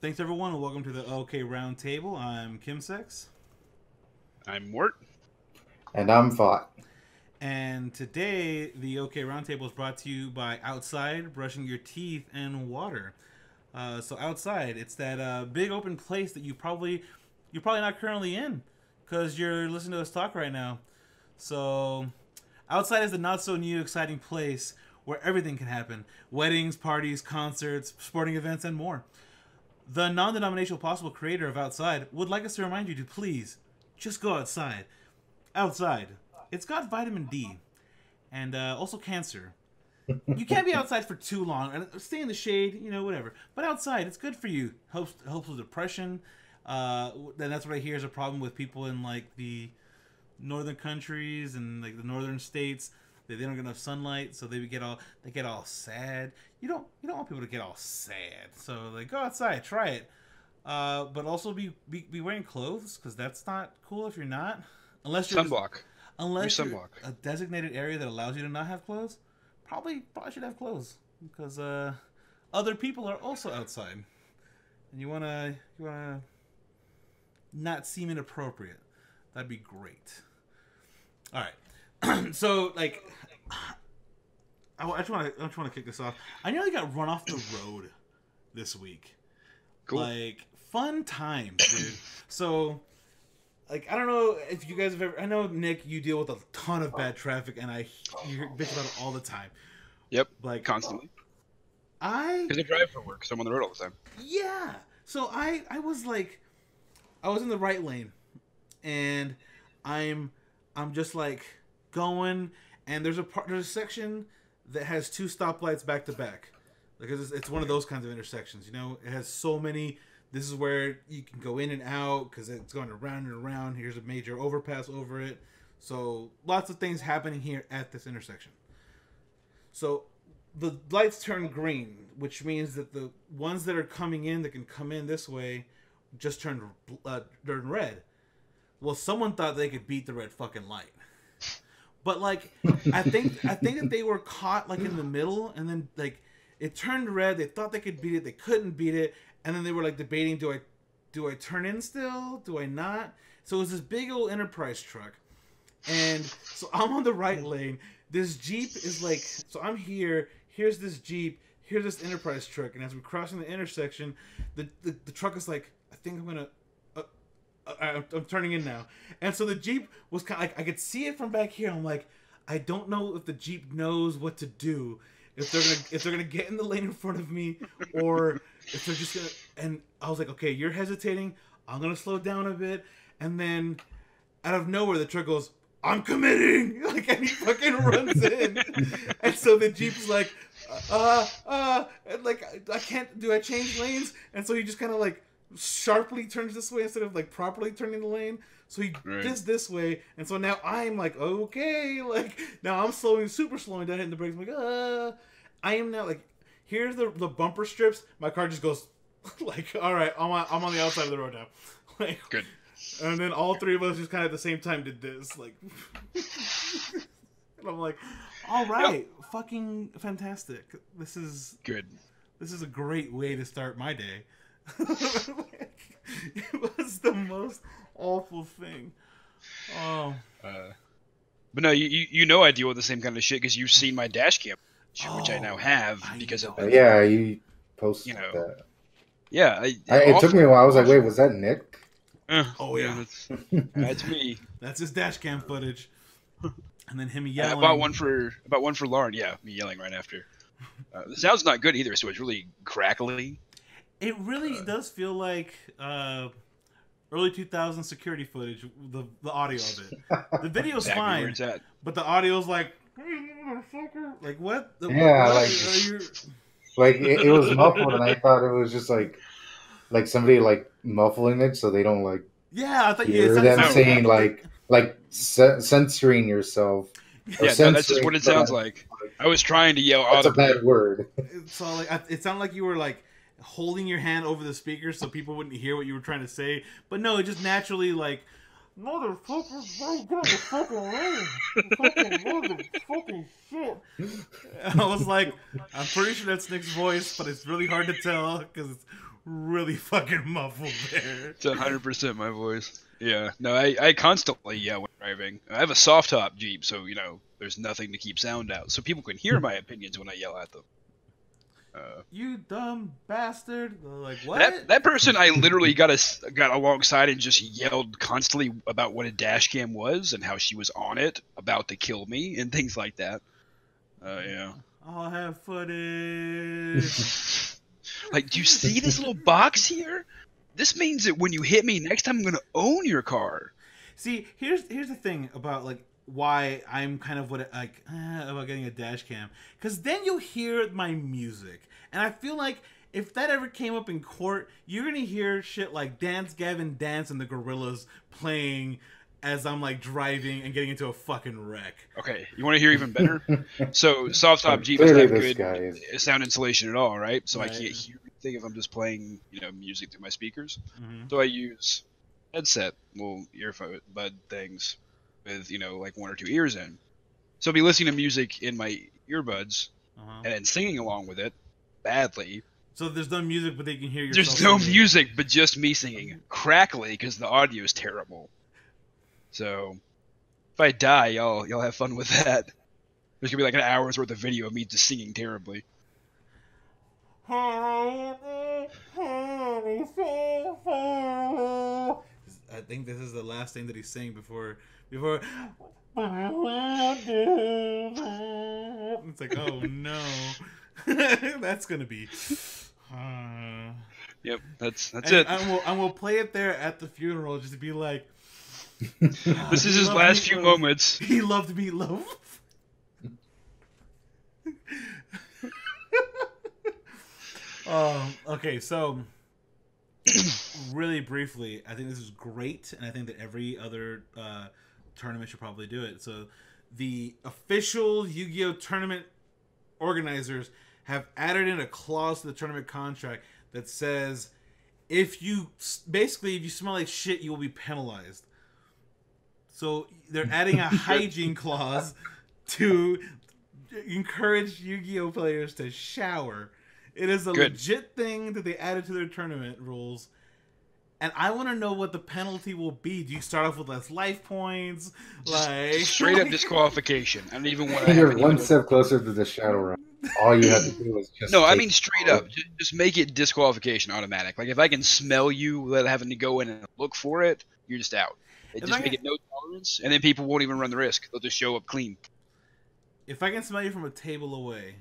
Thanks everyone, and welcome to the OK Roundtable. I'm Kimsex, I'm Mort. And I'm Fought. and today the OK Roundtable is brought to you by Outside, brushing your teeth, and water. So outside, it's that big open place that you're probably not currently in, because you're listening to us talk right now. So outside is the not so new exciting place where everything can happen: weddings, parties, concerts, sporting events, and more. The non-denominational possible creator of Outside would like us to remind you to please just go outside. Outside, it's got vitamin D and also cancer. You can't be outside for too long. Stay in the shade, whatever. But outside, it's good for you. Helps with depression. Then that's what I hear is a problem with people in like the northern countries and like the northern states. They don't get enough sunlight, so they get all sad. You don't want people to get all sad. So like, go outside, try it. But also be wearing clothes, because that's not cool if you're not. Unless you're Sunblock. unless you're Sunblock. a designated area that allows you to not have clothes. Probably should have clothes, because other people are also outside, and you wanna not seem inappropriate. That'd be great. All right. So like, I just want to kick this off. I nearly got run off the road this week. Cool. Like, fun times, dude. So, like, I don't know if you guys have ever. I know, Nick, you deal with a ton of bad traffic, and you hear bitch about it all the time. Yep. Like, Constantly. I Because I drive for work, so I'm on the road all the time. Yeah. So I was in the right lane, and I'm just like going, and there's a section that has two stoplights back to back. Like, it's one of those kinds of intersections, It has so many. This is where you can go in and out because it's going around and around. Here's a major overpass over it. So lots of things happening here at this intersection. So the lights turn green, which means that the ones that are coming in that can come in this way just turned red. Well, someone thought they could beat the red fucking light. But like, I think that they were caught like in the middle, and then like it turned red. They thought they could beat it. They couldn't beat it, and then they were like debating: do I turn in still? Do I not? So it was this big old Enterprise truck, and so I'm on the right lane. This Jeep is like, so I'm here. Here's this Jeep. Here's this Enterprise truck, and as we're crossing the intersection, the truck is like, I think I'm gonna. I'm turning in now, and so the Jeep was kind of like, I could see it from back here. I'm like, I don't know if the Jeep knows what to do, if they're gonna get in the lane in front of me, or if they're just gonna. And I was like, okay, you're hesitating. I'm gonna slow down a bit, and then out of nowhere, the truck goes, I'm committing, like, and he fucking runs in, and so the Jeep's like, and like, I can't. Do I change lanes? And so he just kind of like sharply turns this way instead of like properly turning the lane, so he does this way, and so now I'm like, okay, like now I'm super slowing down, hitting the brakes. I'm like, I am now like, here's the bumper strips. My car just goes like, all right, I'm on the outside of the road now. Like, Good. And then all three of us just kind of at the same time did this, like, and I'm like, all right, fucking fantastic. This is Good. This is a great way to start my day. It was the most awful thing. Oh. But no, you know I deal with the same kind of shit because you've seen my dash cam, which I now have because of Yeah, you posted that. Yeah. It took me a while. I was like, wait, was that Nick? Oh yeah, that's me. That's his dash cam footage. And then him I yelling. bought one for Lauren. Yeah, me yelling right after. The sound's not good either, so it's really crackly. It really does feel like early 2000s security footage. The audio of it. The video's Exactly fine, where it's at. but the audio's like, hey, motherfucker. Like what? Yeah, what? like it was muffled, and I thought it was just like somebody like muffling it so they don't like. Yeah, I thought hear them saying like censoring yourself. Yeah, no, that's just what it sounds like. I was trying to yell That's audibly. a bad word. So like, it sounded like you were like holding your hand over the speaker so people wouldn't hear what you were trying to say. But no, it just naturally like, motherfucker, bro, get on the fucking lane. Fucking motherfucking shit. I was like, I'm pretty sure that's Nick's voice, but it's really hard to tell because it's really fucking muffled there. It's 100% my voice. Yeah, no, I constantly yell when driving. I have a soft top Jeep, so there's nothing to keep sound out, so people can hear my opinions when I yell at them. You dumb bastard! Like what? That person I literally got alongside and just yelled constantly about what a dash cam was and how she was on it, about to kill me and things like that. Yeah. I'll have footage. Like, do you see this little box here? This means that when you hit me next time, I'm gonna own your car. See, here's the thing about like why I'm kind of about getting a dash cam, because then you'll hear my music, and I feel like if that ever came up in court, you're gonna hear shit like Dance Gavin Dance and the Gorillas playing as I'm like driving and getting into a fucking wreck. Okay, you want to hear even better? So soft top Jeep doesn't have good sound insulation at all, right? So right. I can't hear anything if I'm just playing, music through my speakers. Mm-hmm. So I use headset, little earbud things with, like 1 or 2 ears in. So I'll be listening to music in my earbuds and then singing along with it badly. So there's no music, but they can hear yourself. There's no music, but just me singing crackly because the audio is terrible. So if I die, y'all have fun with that. There's gonna be like an hour's worth of video of me just singing terribly. I think this is the last thing that he's saying before. It's like, oh no, that's gonna be. Yep, that's it. And we'll play it there at the funeral, just to be like. This is his last few moments. He loved meatloaf. Okay, so really briefly, I think this is great, and I think that every other tournament should probably do it. So the official Yu-Gi-Oh! Tournament organizers have added in a clause to the tournament contract that says if you smell like shit, you will be penalized. So they're adding a hygiene clause to encourage Yu-Gi-Oh! Players to shower. It is a legit thing that they added to their tournament rules. And I want to know what the penalty will be. Do you start off with less life points? Like straight up disqualification. I don't even want to. You're one step closer to the shadow run. All you have to do is just. No, I mean straight up. Just make it disqualification automatic. Like if I can smell you without having to go in and look for it, you're just out. Make it no tolerance, and then people won't even run the risk. They'll just show up clean. If I can smell you from a table away,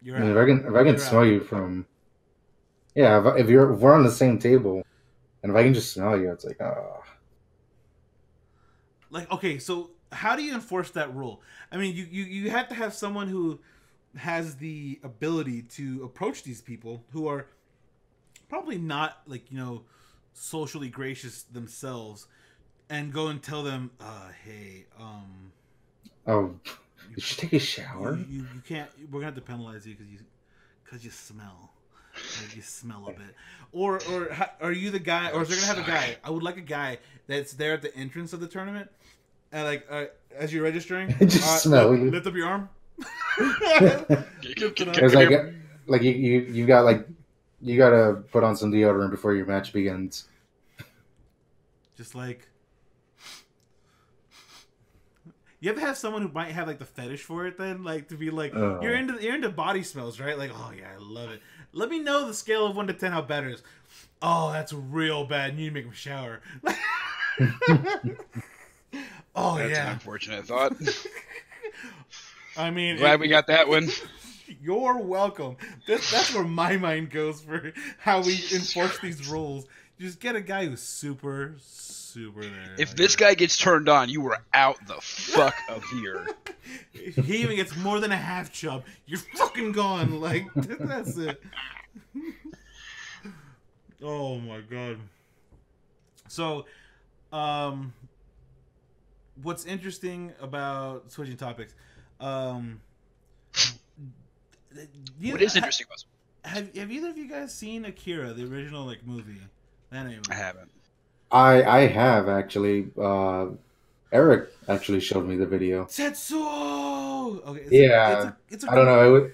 you're out. If I can smell you from, if we're on the same table, and if I can just smell you, it's like, Like, okay, so how do you enforce that rule? I mean, you have to have someone who has the ability to approach these people who are probably not socially gracious themselves, and go and tell them, hey, you should take a shower. You can't. We're gonna have to penalize you because you smell. Like you smell a bit. Or are you the guy? Or is there gonna have a guy? I would like a guy that's there at the entrance of the tournament, and as you're registering, just smell. Lift up your arm. It's like you got you gotta put on some deodorant before your match begins. Just like, you ever have someone who might have the fetish for it? Then to be like, you're into body smells, right? Like, oh yeah, I love it. Let me know the scale of 1 to 10 how bad it is. Oh, that's real bad. You need to make him shower. Oh that's yeah, an unfortunate thought. I mean, glad we got that one. You're welcome. That's where my mind goes for how we enforce these rules. Just get a guy who's super there. If this guy gets turned on, you were out the fuck of here. If he even gets more than a half chub, you're fucking gone. Like, that's it. Oh my god. So, what's interesting about switching topics? What is interesting about have either of you guys seen Akira, the original movie? Anime. I haven't. I have actually. Eric actually showed me the video. Tetsuo. Okay. It's I don't know.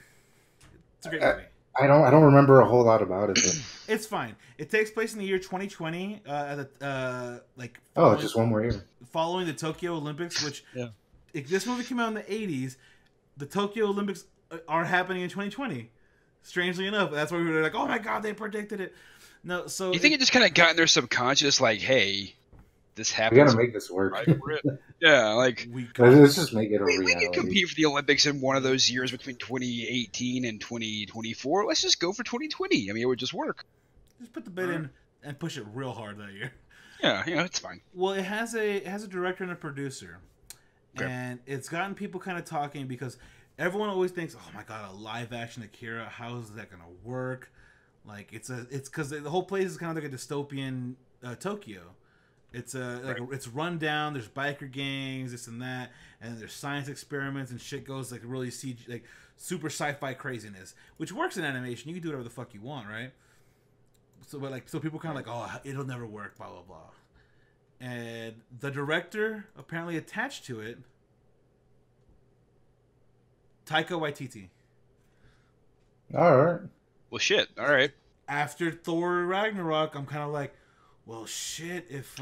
It's a great movie. I don't remember a whole lot about it. But... It's fine. It takes place in the year 2020. Like just one more year following the Tokyo Olympics, which if this movie came out in the 80s, the Tokyo Olympics are happening in 2020. Strangely enough, that's why we were like, "Oh my god, they predicted it." No, so you think it just kind of got in their subconscious, like, "Hey, this happens. We gotta make this work." Yeah, like let's just make it a reality. We can compete for the Olympics in one of those years between 2018 and 2024. Let's just go for 2020. I mean, it would just work. Just put the bid in and push it real hard that year. Yeah, it's fine. Well, it has a director and a producer, and it's gotten people kind of talking because everyone always thinks, "Oh my god, a live action Akira, how is that gonna work?" Like it's because the whole place is kind of like a dystopian Tokyo. It's it's run down. There's biker gangs, this and that, and there's science experiments and shit goes like really CG, like super sci-fi craziness, which works in animation. You can do whatever the fuck you want, right? So, but so people kind of like, "Oh, it'll never work," blah blah blah. And the director apparently attached to it, Taika Waititi. All right. Well, shit. All right. After Thor Ragnarok, I'm kind of like, well, shit. If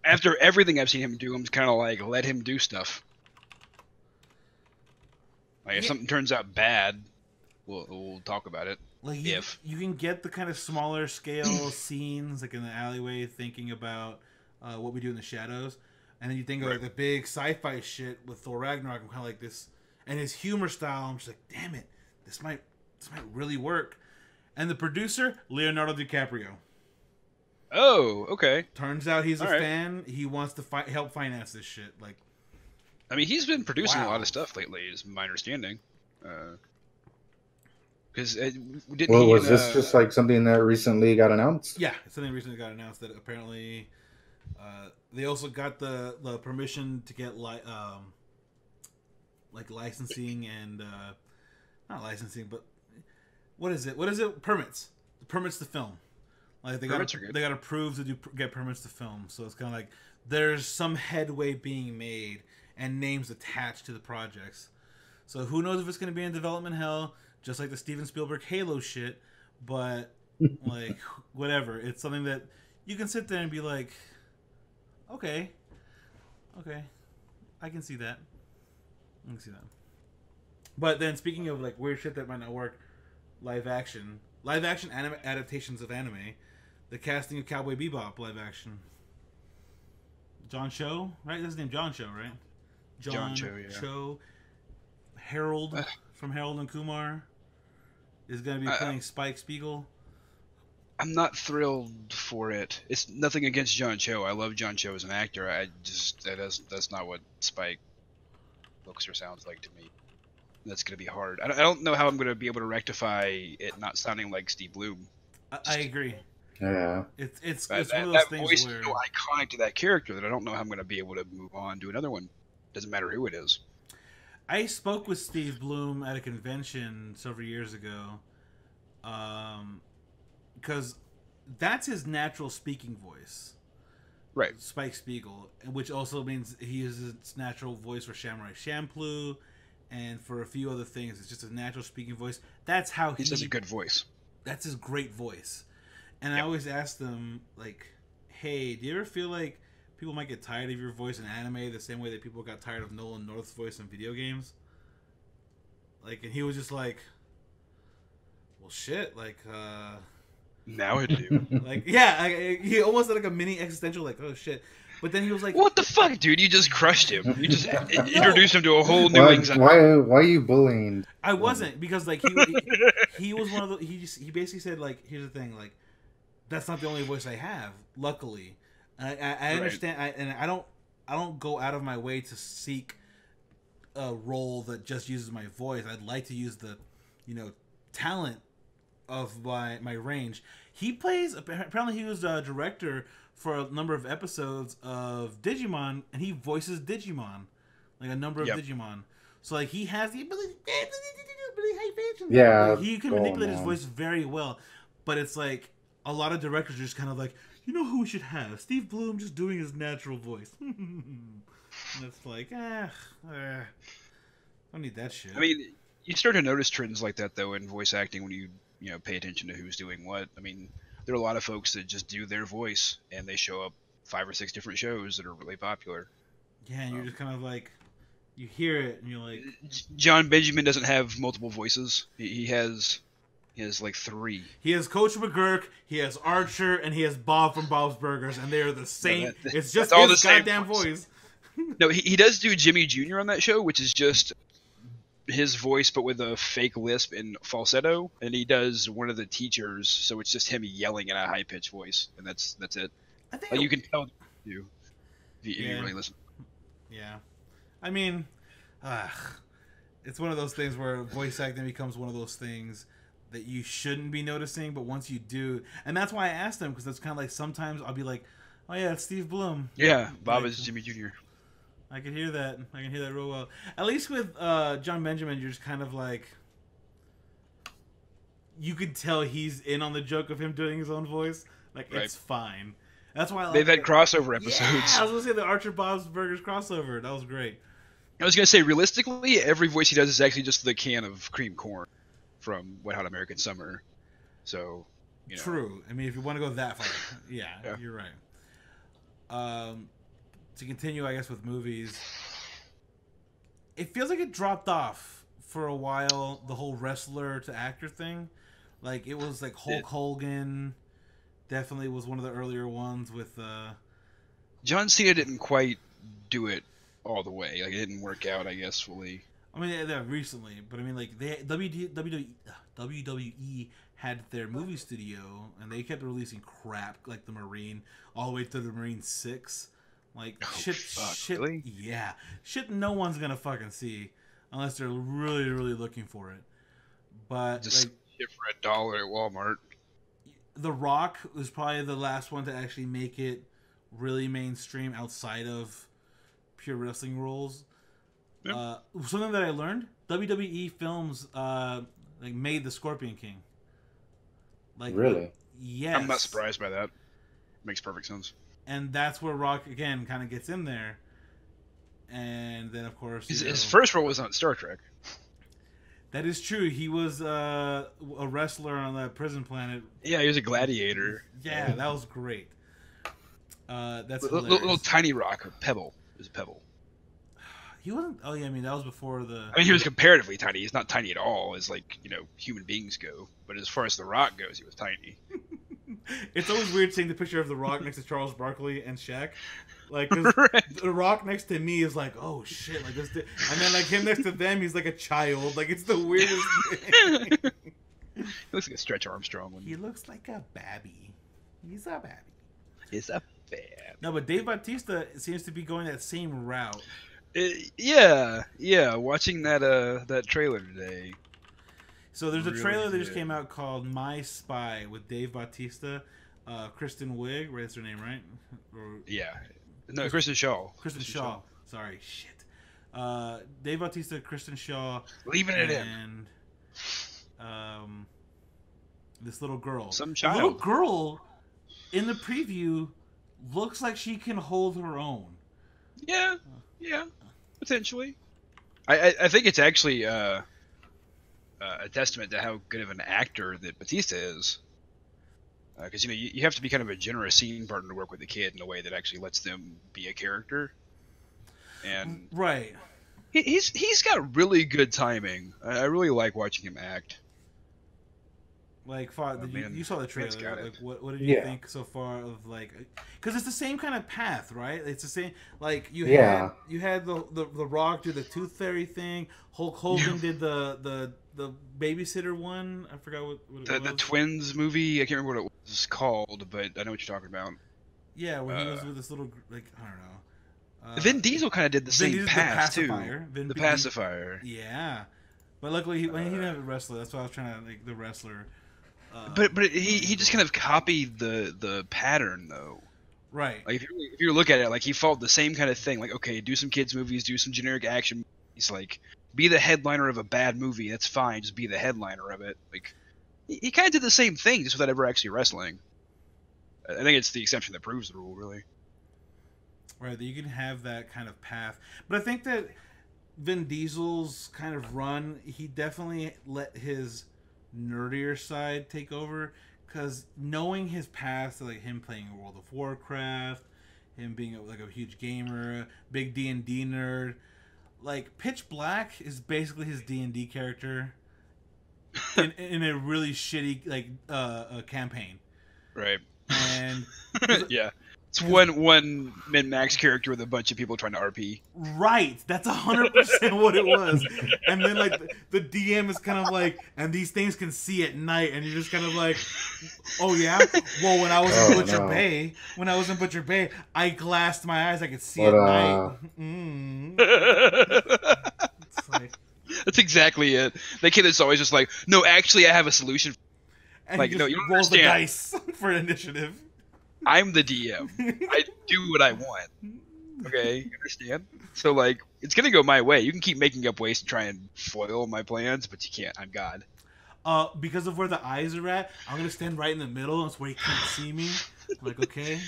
after everything I've seen him do, I'm just kind of like, let him do stuff. Like if something turns out bad, we'll talk about it. Like you can get the kind of smaller scale scenes, like in the alleyway, thinking about what we do in the shadows, and then you think of like the big sci-fi shit with Thor Ragnarok. I'm kind of like this, and his humor style. I'm just like, damn it, this might really work. And the producer, Leonardo DiCaprio. Oh, okay. Turns out he's a fan. He wants to help finance this shit. Like, I mean, he's been producing a lot of stuff lately, is my understanding. Because was this just like something that recently got announced? Yeah, something recently got announced that apparently they also got the permission to get like licensing and not licensing, but what is it? Permits. Permits to film. Like they got approved to get permits to film. So it's kind of like there's some headway being made and names attached to the projects. So who knows if it's going to be in development hell, just like the Steven Spielberg Halo shit. But like whatever, it's something that you can sit there and be like, okay, I can see that. But then speaking of like weird shit that might not work, live action adaptations of anime. The casting of Cowboy Bebop live action. John Cho, right? That's his name, John Cho, right? John Cho, yeah. Cho. Harold from Harold and Kumar is going to be playing Spike Spiegel. I'm not thrilled for it. It's nothing against John Cho. I love John Cho as an actor. That's not what Spike looks or sounds like to me. That's going to be hard. I don't know how I'm going to be able to rectify it not sounding like Steve Bloom. I agree. Yeah, it's one of those things voice where is so iconic to that character that I don't know how I'm going to be able to move on to another one. Doesn't matter who it is. I spoke with Steve Bloom at a convention several years ago, because that's his natural speaking voice, right? Spike Spiegel, which also means he uses his natural voice for Samurai Champloo, and for a few other things. It's just a natural speaking voice. That's how he has a good voice. That's his great voice. And I always ask them, like, hey, do you ever feel like people might get tired of your voice in anime the same way that people got tired of Nolan North's voice in video games? Like, and he was just like, well, shit, like, now I do. Like, yeah, he almost had like a mini existential, like, oh, shit. But then he was like, what the fuck, dude? You just crushed him. You just introduced him to a whole new anxiety. Why are you bullying? I wasn't, because, like, he was one of the, he basically said, like, here's the thing, like, that's not the only voice I have, luckily. I understand, I don't go out of my way to seek a role that just uses my voice. I'd like to use the, talent of my range. He plays, apparently he was a director for a number of episodes of Digimon, and he voices Digimon, like a number of Digimon. So like he has the ability, yeah, he can manipulate his voice very well. But it's like a lot of directors are just kind of like, you know who we should have? Steve Bloom just doing his natural voice. And it's like, don't need that shit. I mean, You start to notice trends like that though in voice acting when you pay attention to who's doing what. I mean, there are a lot of folks that just do their voice and they show up 5 or 6 different shows that are really popular. Yeah, and you're just kind of like, you hear it and you're like, John Benjamin doesn't have multiple voices. He has like 3. He has Coach McGurk, he has Archer, and he has Bob from Bob's Burgers, and they are the same. It's just all his goddamn voice. No, he does do Jimmy Jr. on that show, which is just his voice but with a fake lisp and falsetto, and he does one of the teachers, so it's just him yelling in a high pitched voice, and that's it. I think like, you can tell if you really listen. Yeah, I mean, it's one of those things where voice acting becomes one of those things that you shouldn't be noticing, but once you do, and that's why I asked him, because it's kind of like sometimes I'll be like, oh yeah, it's Steve Blum. Yeah, Bob is Jimmy Jr. I can hear that. I can hear that real well. At least with John Benjamin, you're just kind of like, you could tell he's in on the joke of him doing his own voice. Like, right. It's fine. That's why they've had crossover episodes. Yeah, I was gonna say the Archer Bob's Burgers crossover. That was great. I was gonna say, realistically, every voice he does is actually just the can of cream corn from Wet Hot American Summer. So, True. I mean, if you want to go that far, yeah, you're right. To continue, I guess, with movies, it feels like it dropped off for a while, the whole wrestler to actor thing. Like, it was like Hulk Hogan definitely was one of the earlier ones with... John Cena didn't quite do it all the way. Like, it didn't work out, I guess, fully. I mean, they're recently, but I mean, like, WWE had their movie studio, and they kept releasing crap, like The Marine, all the way to The Marine 6. Like, shit, really? Yeah. Shit no one's gonna fucking see, unless they're really, really looking for it. But, just like, shit for $1 at Walmart. The Rock was probably the last one to actually make it really mainstream outside of pure wrestling roles. Yep. Something that I learned: WWE films made the Scorpion King. Like, really? Yes. I'm not surprised by that. Makes perfect sense. And that's where Rock again kind of gets in there. And then, of course, his first role was on Star Trek. That is true. He was a wrestler on that prison planet. Yeah, he was a gladiator. Yeah, that was great. That's little tiny rock, a pebble. It was a pebble. He wasn't. Oh yeah, I mean that was before the. I mean, he was comparatively tiny. He's not tiny at all, as like human beings go. But as far as the Rock goes, he was tiny. It's always weird seeing the picture of the Rock next to Charles Barkley and Shaq. Like, cause right. The Rock next to me is like, oh shit, like this, and then like him next to them, he's like a child. Like, it's the weirdest thing. He looks like a Stretch Armstrong. He looks like a babby. He's a babby. He's a babby. No, but Dave Bautista seems to be going that same route. Yeah. Watching that trailer today. So there's a trailer that just came out called My Spy with Dave Bautista, Kristen Wiig, right? That's her name, right? Yeah. No, Kristen Shaw. Kristen Shaw. Sorry, shit. Dave Bautista, Kristen Shaw, leaving it in, and this little girl. Some child. The little girl in the preview looks like she can hold her own. Yeah, potentially. I think it's actually a testament to how good of an actor that Bautista is. Because you have to be kind of a generous scene partner to work with a kid in a way that actually lets them be a character. And right, he's got really good timing. I really like watching him act. Like, you saw the trailer. Like, what did you think so far of, like, because it's the same kind of path, right? It's the same. Like, you had the Rock do the Tooth Fairy thing. Hulk Hogan did the babysitter one. I forgot what it was. The twins movie. I can't remember what it was called, but I know what you're talking about. Yeah, where he was with this little, like, I don't know. Vin Diesel kind of did the same path too. The pacifier. Yeah, but luckily he didn't have a wrestler. That's why I was trying to, like, the wrestler. But he just kind of copied the pattern though. Right. Like if you look at it, like he followed the same kind of thing. Like, okay, do some kids movies, do some generic action movies. Like, be the headliner of a bad movie. That's fine. Just be the headliner of it. Like, he kind of did the same thing, just without ever actually wrestling. I think it's the exception that proves the rule, really. Right. That you can have that kind of path, but I think that Vin Diesel's kind of run, he definitely let his nerdier side take over, because knowing his past, like him playing World of Warcraft, him being like a huge gamer, big D&D nerd, like Pitch Black is basically his D&D character in a really shitty like campaign. Right. And yeah. It's one min-max character with a bunch of people trying to RP. Right, that's 100% what it was. And then like the DM is kind of like, and these things can see at night, and you're just kind of like, oh yeah. Well, when I was in Butcher Bay, I glassed my eyes, I could see at night. It's like, that's exactly it. The kid that's always just like, no, actually, I have a solution. And like, he just no, you don't rolls understand. The dice for initiative. I'm the DM. I do what I want. Okay, you understand? So, like, it's gonna go my way. You can keep making up ways to try and foil my plans, but you can't. I'm God. Because of where the eyes are at, I'm gonna stand right in the middle, and it's where he can't see me. I'm like, okay.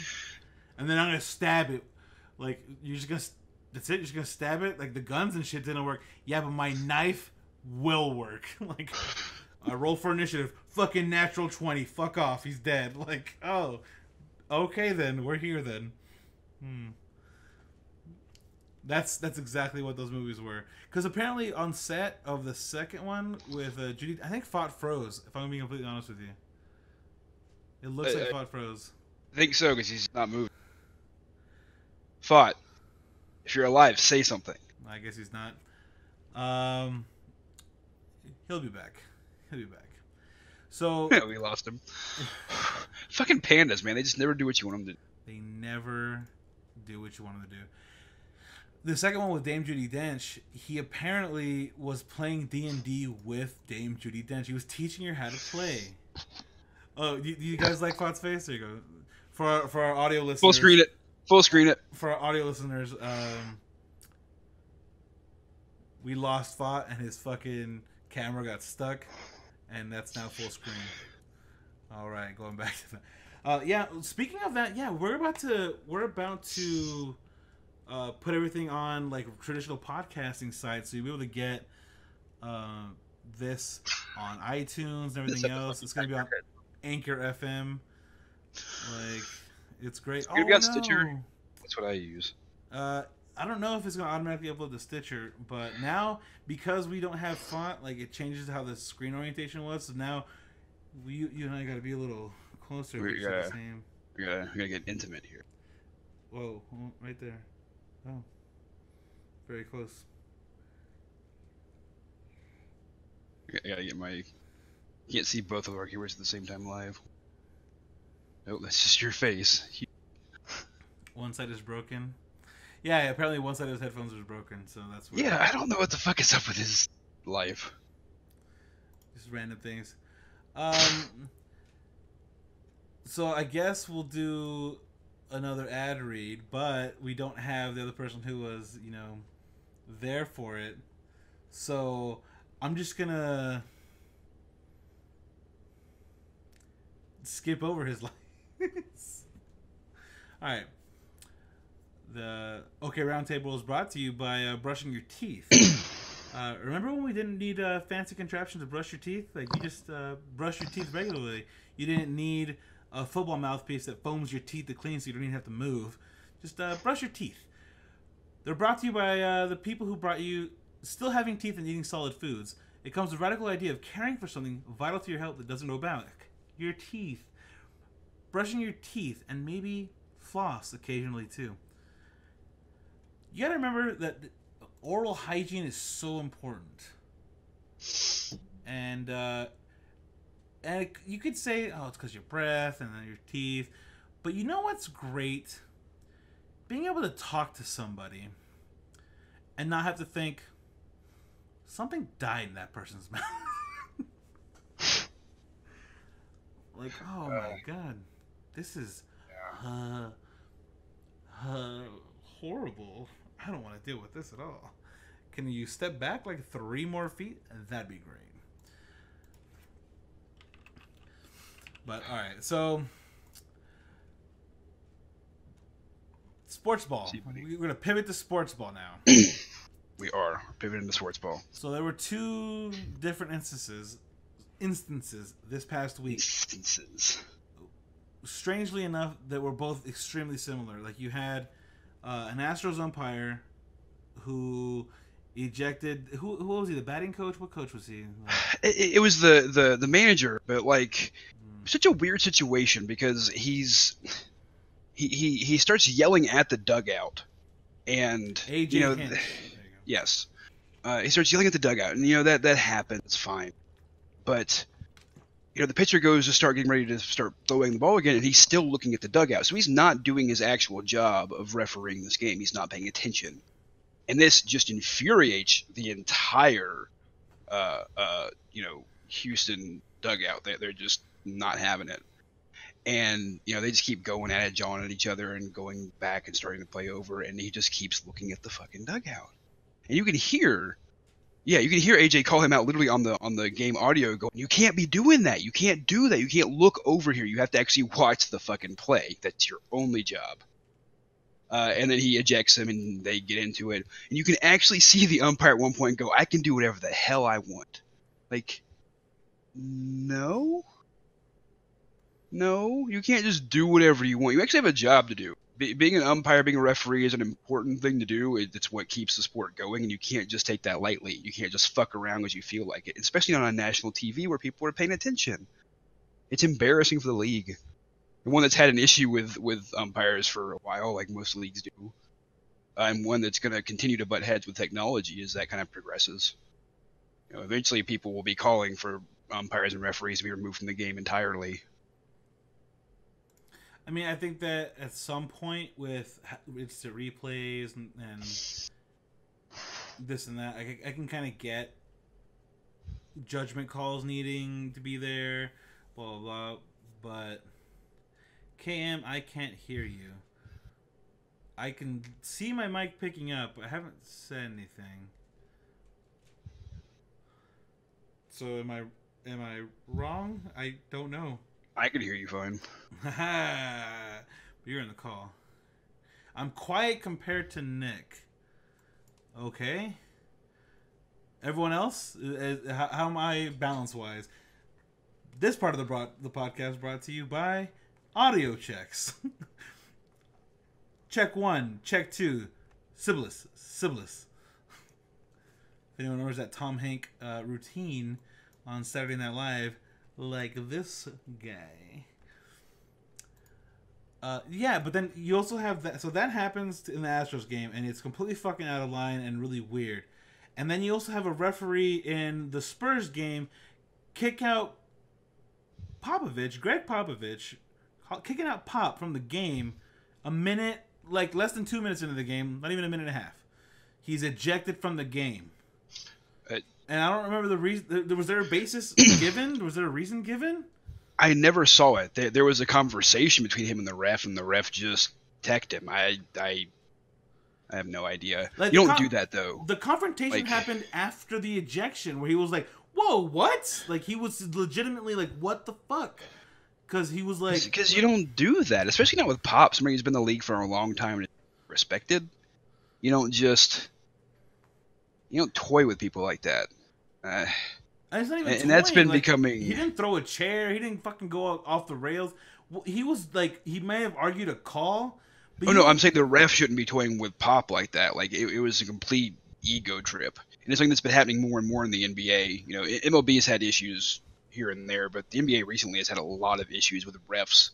And then I'm gonna stab it. Like, you're just gonna... That's it? You're just gonna stab it? Like, the guns and shit didn't work. Yeah, but my knife will work. Like, I roll for initiative. Fucking natural 20. Fuck off. He's dead. Like, oh... Okay, then we're here. Then, that's exactly what those movies were. Because apparently, on set of the second one with Judy, I think Fought froze. If I'm being completely honest with you, it looks like Fought froze. I think so because he's not moving. Fought, if you're alive, say something. I guess he's not. He'll be back. He'll be back. So we lost him. Fucking pandas, man. They just never do what you want them to do. They never do what you want them to do. The second one with Dame Judi Dench, he apparently was playing D&D with Dame Judi Dench. He was teaching her how to play. Oh, do you guys like Fott's face? There you go. For our audio listeners. Full screen it. Full screen it. For our audio listeners, we lost Fott and his fucking camera got stuck. And that's now full screen. All right, going back to that. Yeah, speaking of that, yeah, we're about to put everything on like traditional podcasting sites, so you'll be able to get this on iTunes and everything else. It's gonna be on Anchor FM. Like, it's great. It's gonna be on Stitcher. That's what I use. I don't know if it's going to automatically upload to Stitcher, but now, because we don't have font, like, it changes how the screen orientation was, so now you and I got to be a little closer. We gotta get intimate here. Whoa, right there. Oh, very close. I gotta get my... Can't see both of our keywords at the same time live. No, that's just your face. One side is broken. Yeah, apparently one side of his headphones was broken, so that's what... Yeah, I don't know what the fuck is up with his life. Just random things. So I guess we'll do another ad read, but we don't have the other person who was, there for it. So I'm just gonna skip over his life. Alright. The OK Roundtable is brought to you by brushing your teeth. Remember when we didn't need a fancy contraption to brush your teeth? Like, you just brush your teeth regularly. You didn't need a football mouthpiece that foams your teeth to clean so you don't even have to move. Just brush your teeth. They're brought to you by the people who brought you still having teeth and eating solid foods. It comes with the radical idea of caring for something vital to your health that doesn't go back. Your teeth. Brushing your teeth, and maybe floss occasionally too. You gotta remember that oral hygiene is so important. And you could say, oh, it's because your breath and then your teeth. But you know what's great? Being able to talk to somebody and not have to think, something died in that person's mouth. Like, oh my god. This is horrible. I don't want to deal with this at all. Can you step back like 3 more feet? That'd be great. But alright, so sports ball. We're gonna pivot to sports ball now. We We are pivoting to sports ball. So there were two different instances this past week. Strangely enough, that were both extremely similar. Like you had an Astros umpire who ejected. Who was he? The batting coach? What coach was he? It was the manager, but like such a weird situation because he starts yelling at the dugout, and AJ you know, Hinch. yes, he starts yelling at the dugout, and you know that happens, fine, but. You know, the pitcher goes to start getting ready to start throwing the ball again, and he's still looking at the dugout. So he's not doing his actual job of refereeing this game. He's not paying attention. And this just infuriates the entire, Houston dugout. They're just not having it. And, you know, they just keep going at it, jawing at each other and going back and starting to play over. And he just keeps looking at the fucking dugout. And you can hear AJ call him out literally on the game audio going, you can't be doing that. You can't do that. You can't look over here. You have to actually watch the fucking play. That's your only job. And then he ejects him and they get into it. And you can actually see the umpire at one point go, I can do whatever the hell I want. Like, no, you can't just do whatever you want. You actually have a job to do. Being an umpire, being a referee is an important thing to do. It's what keeps the sport going, and you can't just take that lightly. You can't just fuck around as you feel like it, especially not on national TV where people are paying attention. It's embarrassing for the league. The one that's had an issue with umpires for a while, like most leagues do, and one that's going to continue to butt heads with technology as that kind of progresses. You know, eventually people will be calling for umpires and referees to be removed from the game entirely. I mean, I think that at some point with instant replays and this and that, I can kind of get judgment calls needing to be there, blah, blah, blah. But, KM, I can't hear you. I can see my mic picking up, but I haven't said anything. So am I wrong? I don't know. I can hear you fine. You're in the call. I'm quiet compared to Nick. Okay. Everyone else, how am I balance-wise? This part of the podcast brought to you by Audio Checks. Check 1, check 2, Sybilis. If anyone remembers that Tom Hanks routine on Saturday Night Live, like this guy. Yeah, but then you also have that. So that happens in the Astros game, and it's completely fucking out of line and really weird. And then you also have a referee in the Spurs game kick out Greg Popovich, kicking out Pop from the game a minute, like less than 2 minutes into the game, not even a minute and a half. He's ejected from the game. And I don't remember the reason. Was there a basis given? Was there a reason given? I never saw it. There was a conversation between him and the ref just teched him. I have no idea. Like, you don't do that, though. The confrontation happened after the ejection, where he was like, whoa, what? Like, he was legitimately like, what the fuck? Because he was like... Because you don't do that, especially not with Pop, somebody who's been in the league for a long time and respected. You don't toy with people like that. It's not even and that's been becoming... He didn't throw a chair. He didn't fucking go off the rails. He was like... He may have argued a call. Oh, no, I'm saying the ref shouldn't be toying with Pop like that. Like, it was a complete ego trip. And it's something that's been happening more and more in the NBA. You know, MLB has had issues here and there, but the NBA recently has had a lot of issues with refs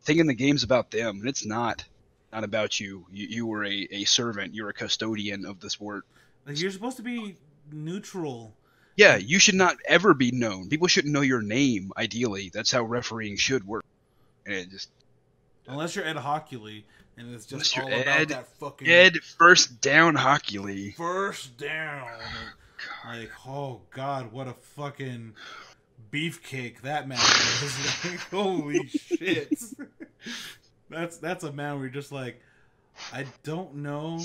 thinking the game's about them, and it's not about you. You were a servant. You're a custodian of the sport. Like, you're supposed to be neutral. Yeah, you should not ever be known. People shouldn't know your name, ideally. That's how refereeing should work. And it just... Unless you're Ed Hockley, and it's just all about that fucking... Ed First Down Hockley. First down. God. Like, oh, God, what a fucking beefcake that man is. Like, holy shit. That's a man where you're just like, I don't know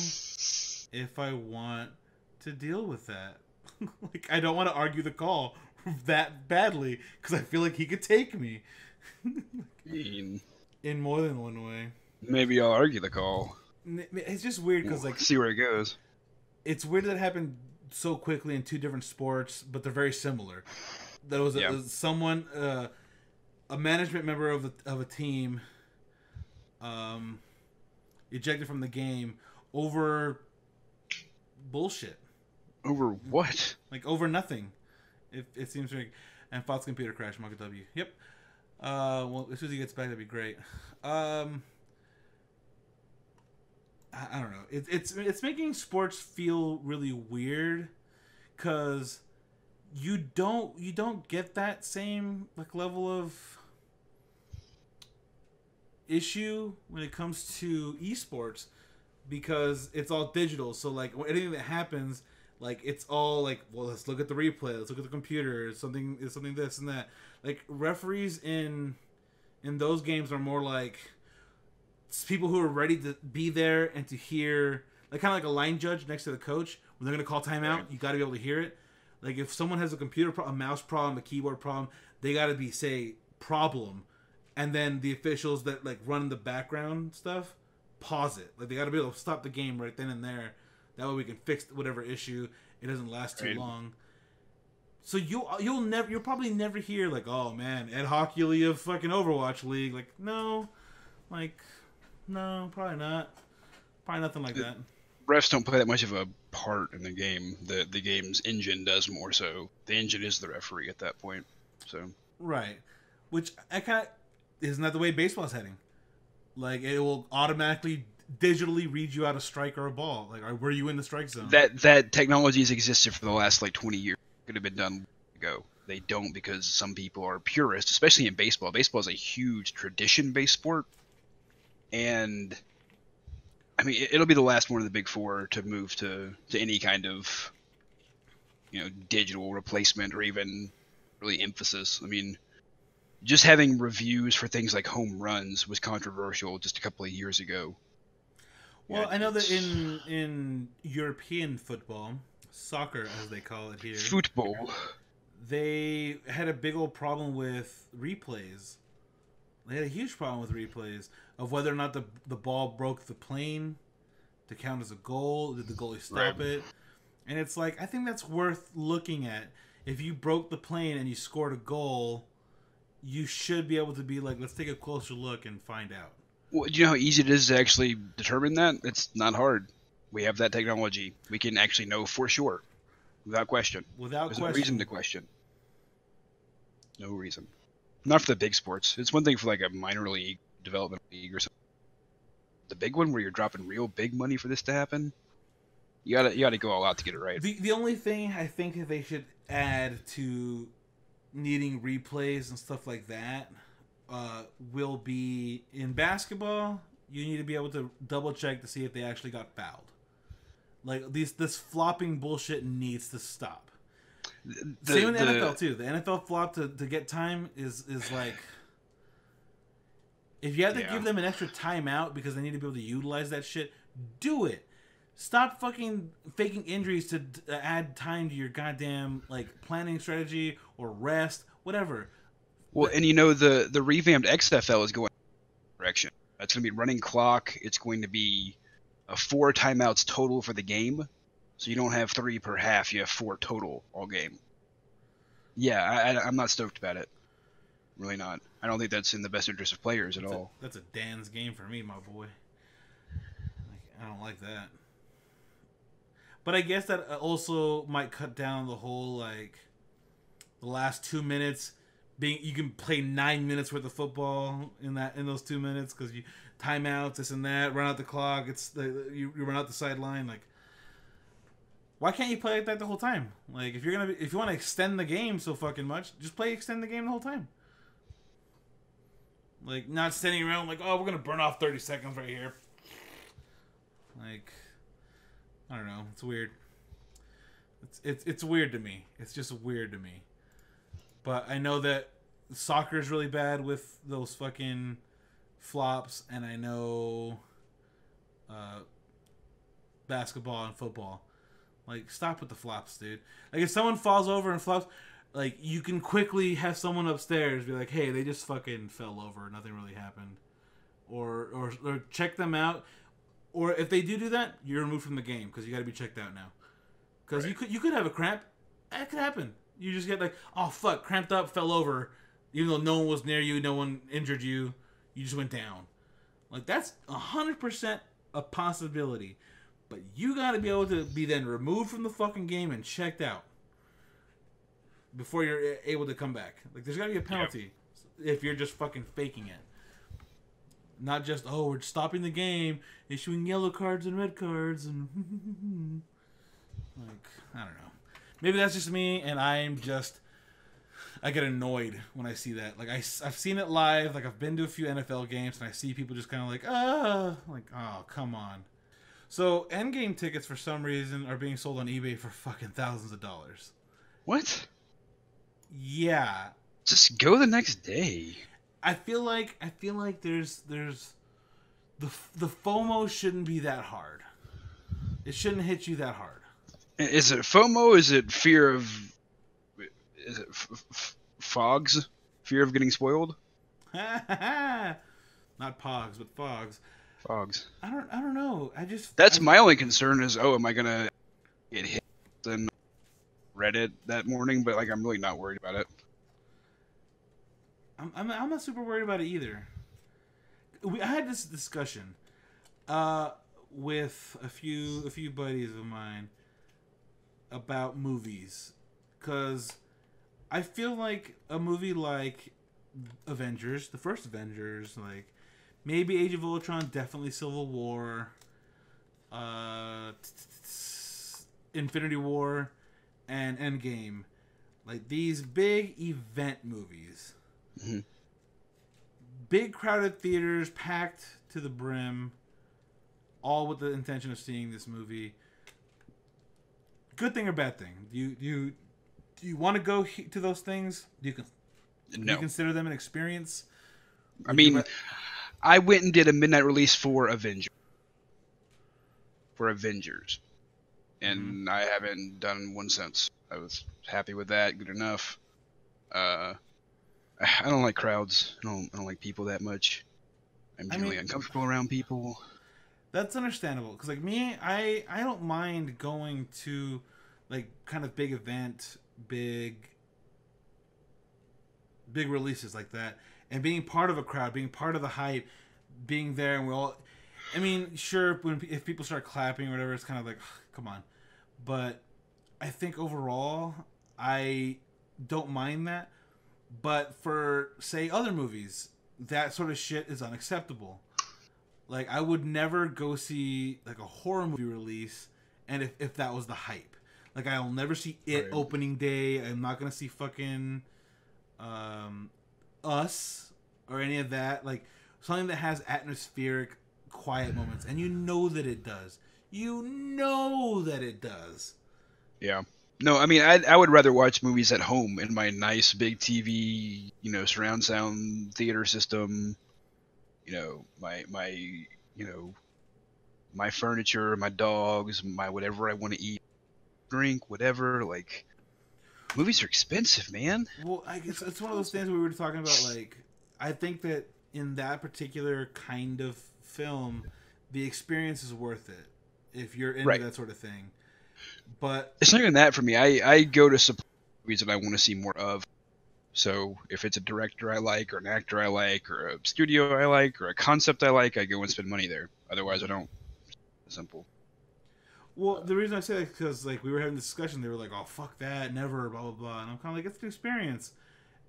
if I want to deal with that. Like, I don't want to argue the call that badly because I feel like he could take me. In more than one way. Maybe I'll argue the call. It's just weird because, like... See where it goes. it's weird that it happened so quickly in two different sports, but they're very similar. There was someone, a management member of a team, ejected from the game over bullshit. Over what? Like over nothing. It seems like, and Fox computer crash, Maka W. Yep. Well, as soon as he gets back, that'd be great. I don't know. It's making sports feel really weird because you don't get that same like level of issue when it comes to esports because it's all digital. So like anything that happens, like it's all like, well, let's look at the replay, let's look at the computer. It's something this and that. Like referees in those games are more like people who are ready to be there and to hear, like kind of like a line judge next to the coach when they're going to call timeout. You got to be able to hear it. Like if someone has a computer problem, a mouse problem, a keyboard problem, they got to be say problem, and then the officials that like run the background stuff pause it. Like they got to be able to stop the game right then and there. That way we can fix whatever issue. It doesn't last too long. So you'll probably never hear like, oh man, Ed Hockley of fucking Overwatch League. Like no, probably not. Probably nothing like that. Refs don't play that much of a part in the game. The game's engine does more so. The engine is the referee at that point. So right, which I kind of isn't that the way baseball's heading? Like it will automatically digitally read you out a strike or a ball. Like, were you in the strike zone? That technology has existed for the last like 20 years. Could have been done ago. They don't because some people are purists, especially in baseball. Baseball is a huge tradition-based sport, and I mean it'll be the last one of the big four to move to any kind of digital replacement or even really emphasis. I mean, just having reviews for things like home runs was controversial just a couple of years ago. Well, I know that in European football, soccer as they call it here, football, they had a big old problem with replays. They had a huge problem with replays of whether or not the ball broke the plane to count as a goal. Did the goalie stop it? And it's like, I think that's worth looking at. If you broke the plane and you scored a goal, you should be able to be like, let's take a closer look and find out. Well, do you know how easy it is to actually determine that? It's not hard. We have that technology. We can actually know for sure, without question. There's no reason to question. No reason. Not for the big sports. It's one thing for like a minor league, development league or something. The big one where you're dropping real big money for this to happen, you gotta go all out to get it right. The only thing I think that they should add to needing replays and stuff like that will be in basketball. You need to be able to double check to see if they actually got fouled. Like this flopping bullshit needs to stop. Same in the NFL too. The NFL flop to get time is like, if you have to give them an extra timeout because they need to be able to utilize that shit, do it. Stop fucking faking injuries to add time to your goddamn like planning strategy or rest, whatever. Well, and the revamped XFL is going in that direction. It's going to be running clock. It's going to be 4 timeouts total for the game. So you don't have 3 per half. You have 4 total all game. Yeah, I'm not stoked about it. Really not. I don't think that's in the best interest of players at all. That's a Dan's game for me, my boy. I don't like that. But I guess that also might cut down the whole, like, the last 2 minutes being, you can play 9 minutes worth of football in those 2 minutes because you timeouts, this and that, run out the clock. You run out the sideline. Like, why can't you play like that the whole time? Like, if you want to extend the game so fucking much, just extend the game the whole time. Like, not standing around like, oh, we're gonna burn off 30 seconds right here. Like, I don't know. It's weird. It's weird to me. It's just weird to me. But I know that soccer is really bad with those fucking flops, and I know basketball and football. Like, stop with the flops, dude. Like, if someone falls over and flops, like, you can quickly have someone upstairs be like, hey, they just fucking fell over. Nothing really happened. Or check them out. Or if they do that, you're removed from the game because you got to be checked out now. Because you could have a cramp. That could happen. You just get like, oh fuck, cramped up, fell over, even though no one was near you, no one injured you, you just went down. Like that's 100% a possibility. But you got to be able to be then removed from the fucking game and checked out before you're able to come back. Like there's got to be a penalty if you're just fucking faking it. Not just, oh, we're stopping the game, issuing yellow cards and red cards, and like, I don't know. Maybe that's just me, and I get annoyed when I see that. Like, I've seen it live, like, I've been to a few NFL games, and I see people just kind of like, oh, come on. So, endgame tickets, for some reason, are being sold on eBay for fucking thousands of dollars. What? Yeah. Just go the next day. I feel like there's the FOMO shouldn't be that hard. It shouldn't hit you that hard. Is it FOMO? Is it fear of? Is it fogs? Fear of getting spoiled? Not pogs, but fogs. Fogs. I don't know. That's my only concern is, am I gonna get hit in Reddit that morning? But like, I'm really not worried about it. I'm not super worried about it either. I had this discussion with a few buddies of mine about movies, because I feel like a movie like Avengers, the first Avengers, like maybe Age of Ultron, definitely Civil War, Infinity War, and Endgame, like these big event movies. Mm-hmm. Big crowded theaters, packed to the brim, all with the intention of seeing this movie. Good thing or bad thing? Do you want to go to those things? Do you consider them an experience? I mean, I went and did a midnight release for Avengers, and I haven't done one since. I was happy with that. Good enough. I don't like crowds. I don't like people that much. I'm generally uncomfortable around people. That's understandable. Because like me, I don't mind going to like kind of big event, big releases like that, and being part of a crowd, being part of the hype, being there, and we're all. I mean, sure, if people start clapping or whatever, it's kind of like, come on. But I think overall, I don't mind that. But for, say, other movies, that sort of shit is unacceptable. Like, I would never go see, like, a horror movie release, and if that was the hype. Like, I'll never see It opening day. I'm not going to see fucking Us or any of that. Like, something that has atmospheric, quiet moments. And you know that it does. You know that it does. Yeah. No, I mean, I would rather watch movies at home in my nice big TV, surround sound theater system. My furniture, my dogs, my whatever I want to eat, drink, whatever. Like, movies are expensive, man. Well, I guess it's one of those things we were talking about. Like, I think that in that particular kind of film, the experience is worth it if you're into that sort of thing. But it's not even that for me. I go to support movies that I want to see more of. So if it's a director I like, or an actor I like, or a studio I like, or a concept I like, I go and spend money there. Otherwise, I don't. Simple. Well, the reason I say that is because like we were having this discussion. They were like, "Oh, fuck that, never, blah blah blah," and I'm kind of like, "It's an experience."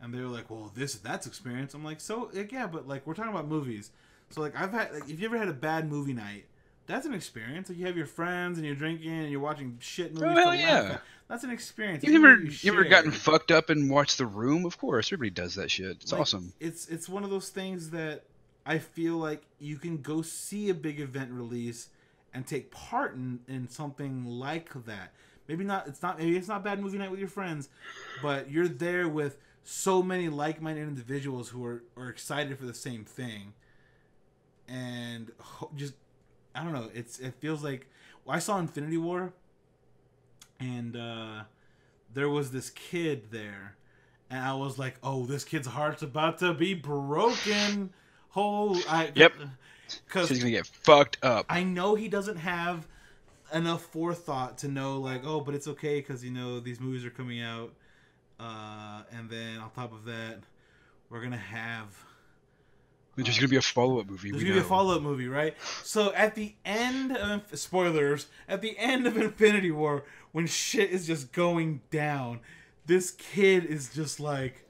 And they were like, "Well, that's experience." I'm like, "So yeah, but like we're talking about movies. So like I've had like if you ever had a bad movie night." That's an experience. Like you have your friends and you're drinking and you're watching shit movies. Oh, hell yeah. That's an experience. You ever gotten fucked up and watched The Room? Of course, everybody does that shit. It's awesome. It's one of those things that I feel like you can go see a big event release and take part in something like that. Maybe it's not bad movie night with your friends, but you're there with so many like-minded individuals who are excited for the same thing, and just. I don't know. It feels like I saw Infinity War, and there was this kid there, and I was like, "Oh, this kid's heart's about to be broken! Yep. Because he's gonna get fucked up. I know he doesn't have enough forethought to know, like, oh, but it's okay because, you know, these movies are coming out. And then on top of that, we're going to have... There's going to be a follow-up movie. There's going to be a follow-up movie, right? So at the end of... Spoilers. At the end of Infinity War, when shit is just going down, this kid is just like,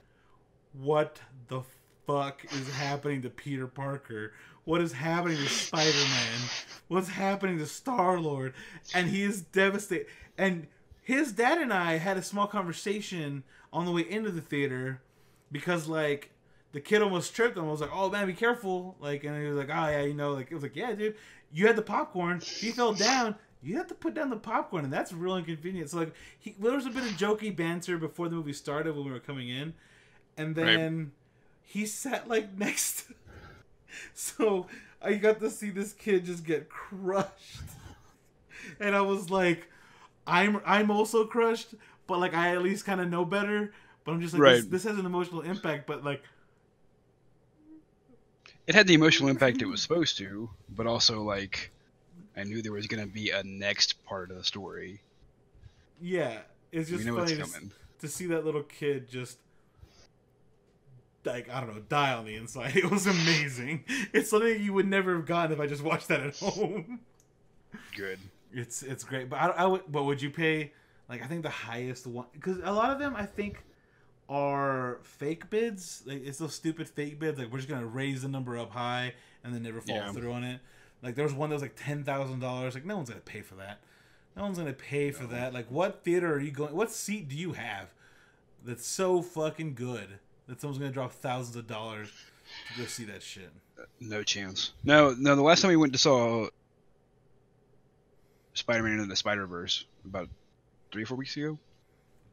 what the fuck is happening to Peter Parker? What is happening to Spider-Man? What's happening to Star-Lord? And he is devastated. And his dad and I had a small conversation on the way into the theater because, like, the kid almost tripped him. I was like, oh, man, be careful. Like, and he was like, oh, yeah, you know. Like, it was like, yeah, dude, you had the popcorn. He fell down. You have to put down the popcorn, and that's real inconvenient. So, like, there was a bit of jokey banter before the movie started when we were coming in. And then he sat, like, next to... So I got to see this kid just get crushed, and I was like, "I'm also crushed, but like I at least kind of know better." But I'm just like, this has an emotional impact, but like, it had the emotional impact it was supposed to, but also like, I knew there was gonna be a next part of the story. Yeah, it's just funny to see that little kid just. Like, I don't know, die on the inside. It was amazing. It's something you would never have gotten if I just watched that at home. Good. It's great, but but would you pay? Like, I think the highest one, because a lot of them I think are fake bids. Like, it's those stupid fake bids. Like, we're just gonna raise the number up high and then never follow through on it. Like, there was one that was like $10,000. Like, no one's gonna pay for that. No one's gonna pay for that. Like, what theater are you going? What seat do you have that's so fucking good that someone's gonna drop thousands of dollars to go see that shit? No chance. No. The last time we went to saw Spider-Man into the Spider-Verse about 3 or 4 weeks ago,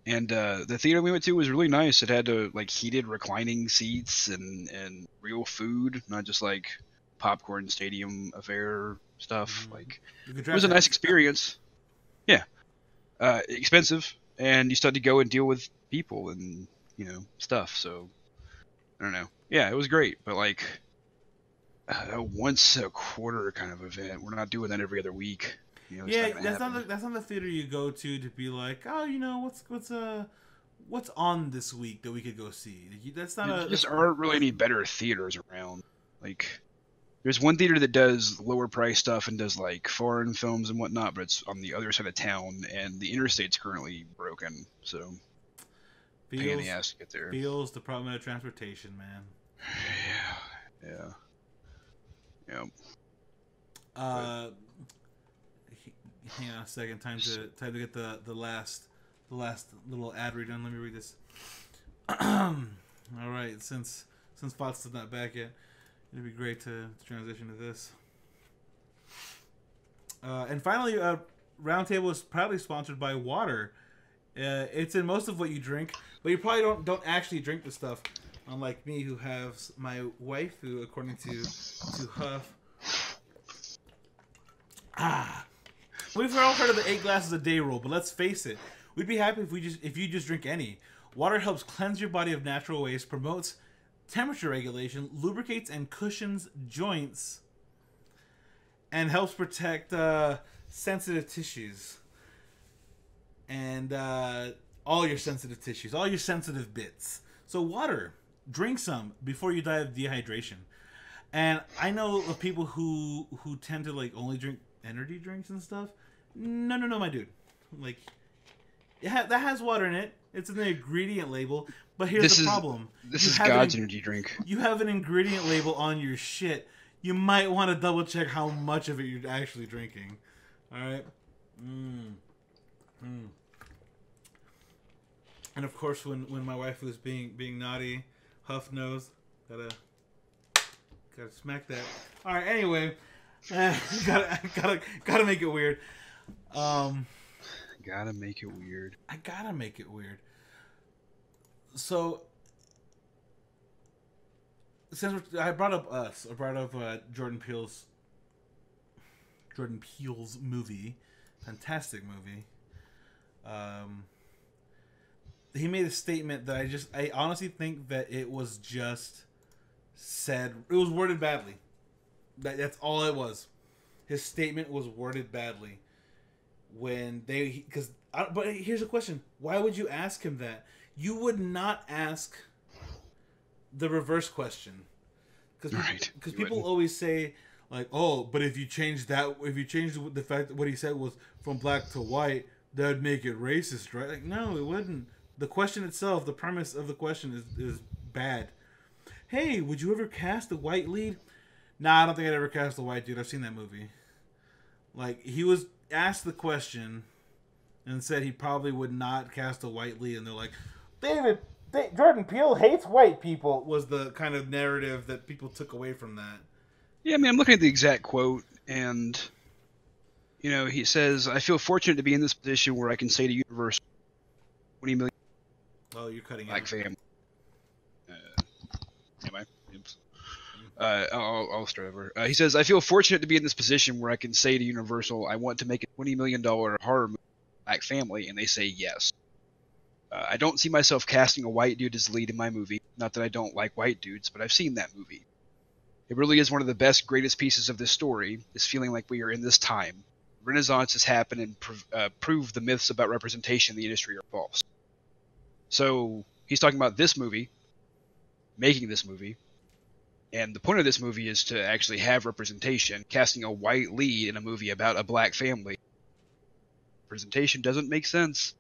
and the theater we went to was really nice. It had like heated reclining seats and real food, not just like popcorn stadium affair stuff. Mm-hmm. Like, it was a nice experience. Yeah, expensive, and you still had to go and deal with people and stuff. So I don't know. Yeah, it was great, but like a once a quarter kind of event. We're not doing that every other week. That's not the theater you go to be like, oh, what's on this week that we could go see. That's not there just aren't really any better theaters around. Like, there's one theater that does lower price stuff and does like foreign films and whatnot, but it's on the other side of town, and the interstate's currently broken, so pain in the ass to get there. Feels Department of Transportation, man. Yeah. Hang on a second. Time to get the last little ad read done. Let me read this. All right. Since Fox is not back yet, it'd be great to transition to this. And finally, Roundtable is proudly sponsored by water. It's in most of what you drink, but you probably don't actually drink the stuff. Unlike me, who has my wife, who, according to Huff, we've all heard of the 8 glasses a day rule, but let's face it, we'd be happy if you just drink any. Water helps cleanse your body of natural waste, promotes temperature regulation, lubricates and cushions joints, and helps protect sensitive tissues. And all your sensitive tissues, all your sensitive bits. So water, drink some before you die of dehydration. And I know of people who tend to like only drink energy drinks and stuff. No, my dude. Like, that has water in it. It's in the ingredient label. But here's the problem. This is God's energy drink. You have an ingredient label on your shit. You might want to double check how much of it you're actually drinking. All right. And of course, when my wife was being naughty, Huff knows. Gotta smack that. All right. Anyway, gotta make it weird. Gotta make it weird. I gotta make it weird. So, since I brought up Jordan Peele's movie, fantastic movie. He made a statement that I honestly think that it was just said it was worded badly. That's all it was. His statement was worded badly. But here's a question: why would you ask him that? You would not ask the reverse question, because people always say like, oh, but if you change the fact that what he said was from black to white, that would make it racist, right? Like, no, it wouldn't. The question itself, the premise of the question is bad. Hey, would you ever cast a white lead? Nah, I don't think I'd ever cast a white dude. I've seen that movie. Like, he was asked the question and said he probably would not cast a white lead, and they're like, Jordan Peele hates white people, was the kind of narrative that people took away from that. Yeah, I mean, I'm looking at the exact quote, and, you know, he says, I feel fortunate to be in this position where I can say to Universal, 20 million. Oh, you're cutting black out. Family. Am I? Oops. I'll start over. He says, I feel fortunate to be in this position where I can say to Universal, I want to make a $20 million horror movie, Black Family, and they say yes. I don't see myself casting a white dude as the lead in my movie. Not that I don't like white dudes, but I've seen that movie. It really is one of the best, greatest pieces of this story, is feeling like we are in this time. Renaissance has happened and proved the myths about representation in the industry are false. So he's talking about this movie, making this movie, and the point of this movie is to actually have representation. Casting a white lead in a movie about a black family, representation doesn't make sense.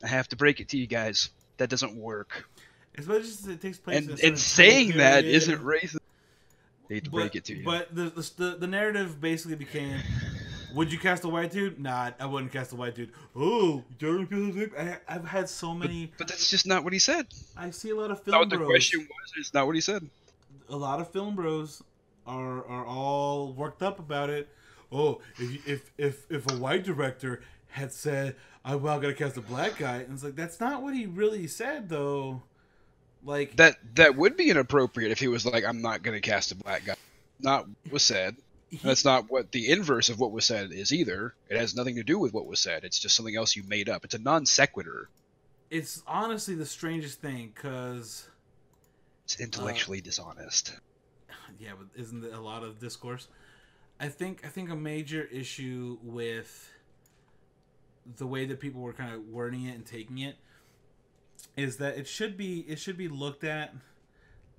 I have to break it to you guys. That doesn't work. As much as it takes place and saying that isn't racist. I hate to break it to you. But the narrative basically became, would you cast a white dude? Nah, I wouldn't cast a white dude. Oh, Jordan Peele. I've had so many. But that's just not what he said. I see a lot of film not what bros. The question was. It's not what he said. A lot of film bros are all worked up about it. Oh, if a white director had said, I'm well gonna cast a black guy, and it's like, that's not what he really said though. Like that would be inappropriate if he was like, I'm not gonna cast a black guy. Not what was said. That's not what the inverse of what was said is either. It has nothing to do with what was said. It's just something else you made up. It's a non sequitur. It's honestly the strangest thing, because it's intellectually dishonest. Yeah, but isn't it a lot of discourse? I think a major issue with the way that people were kind of wording it and taking it is that it should be looked at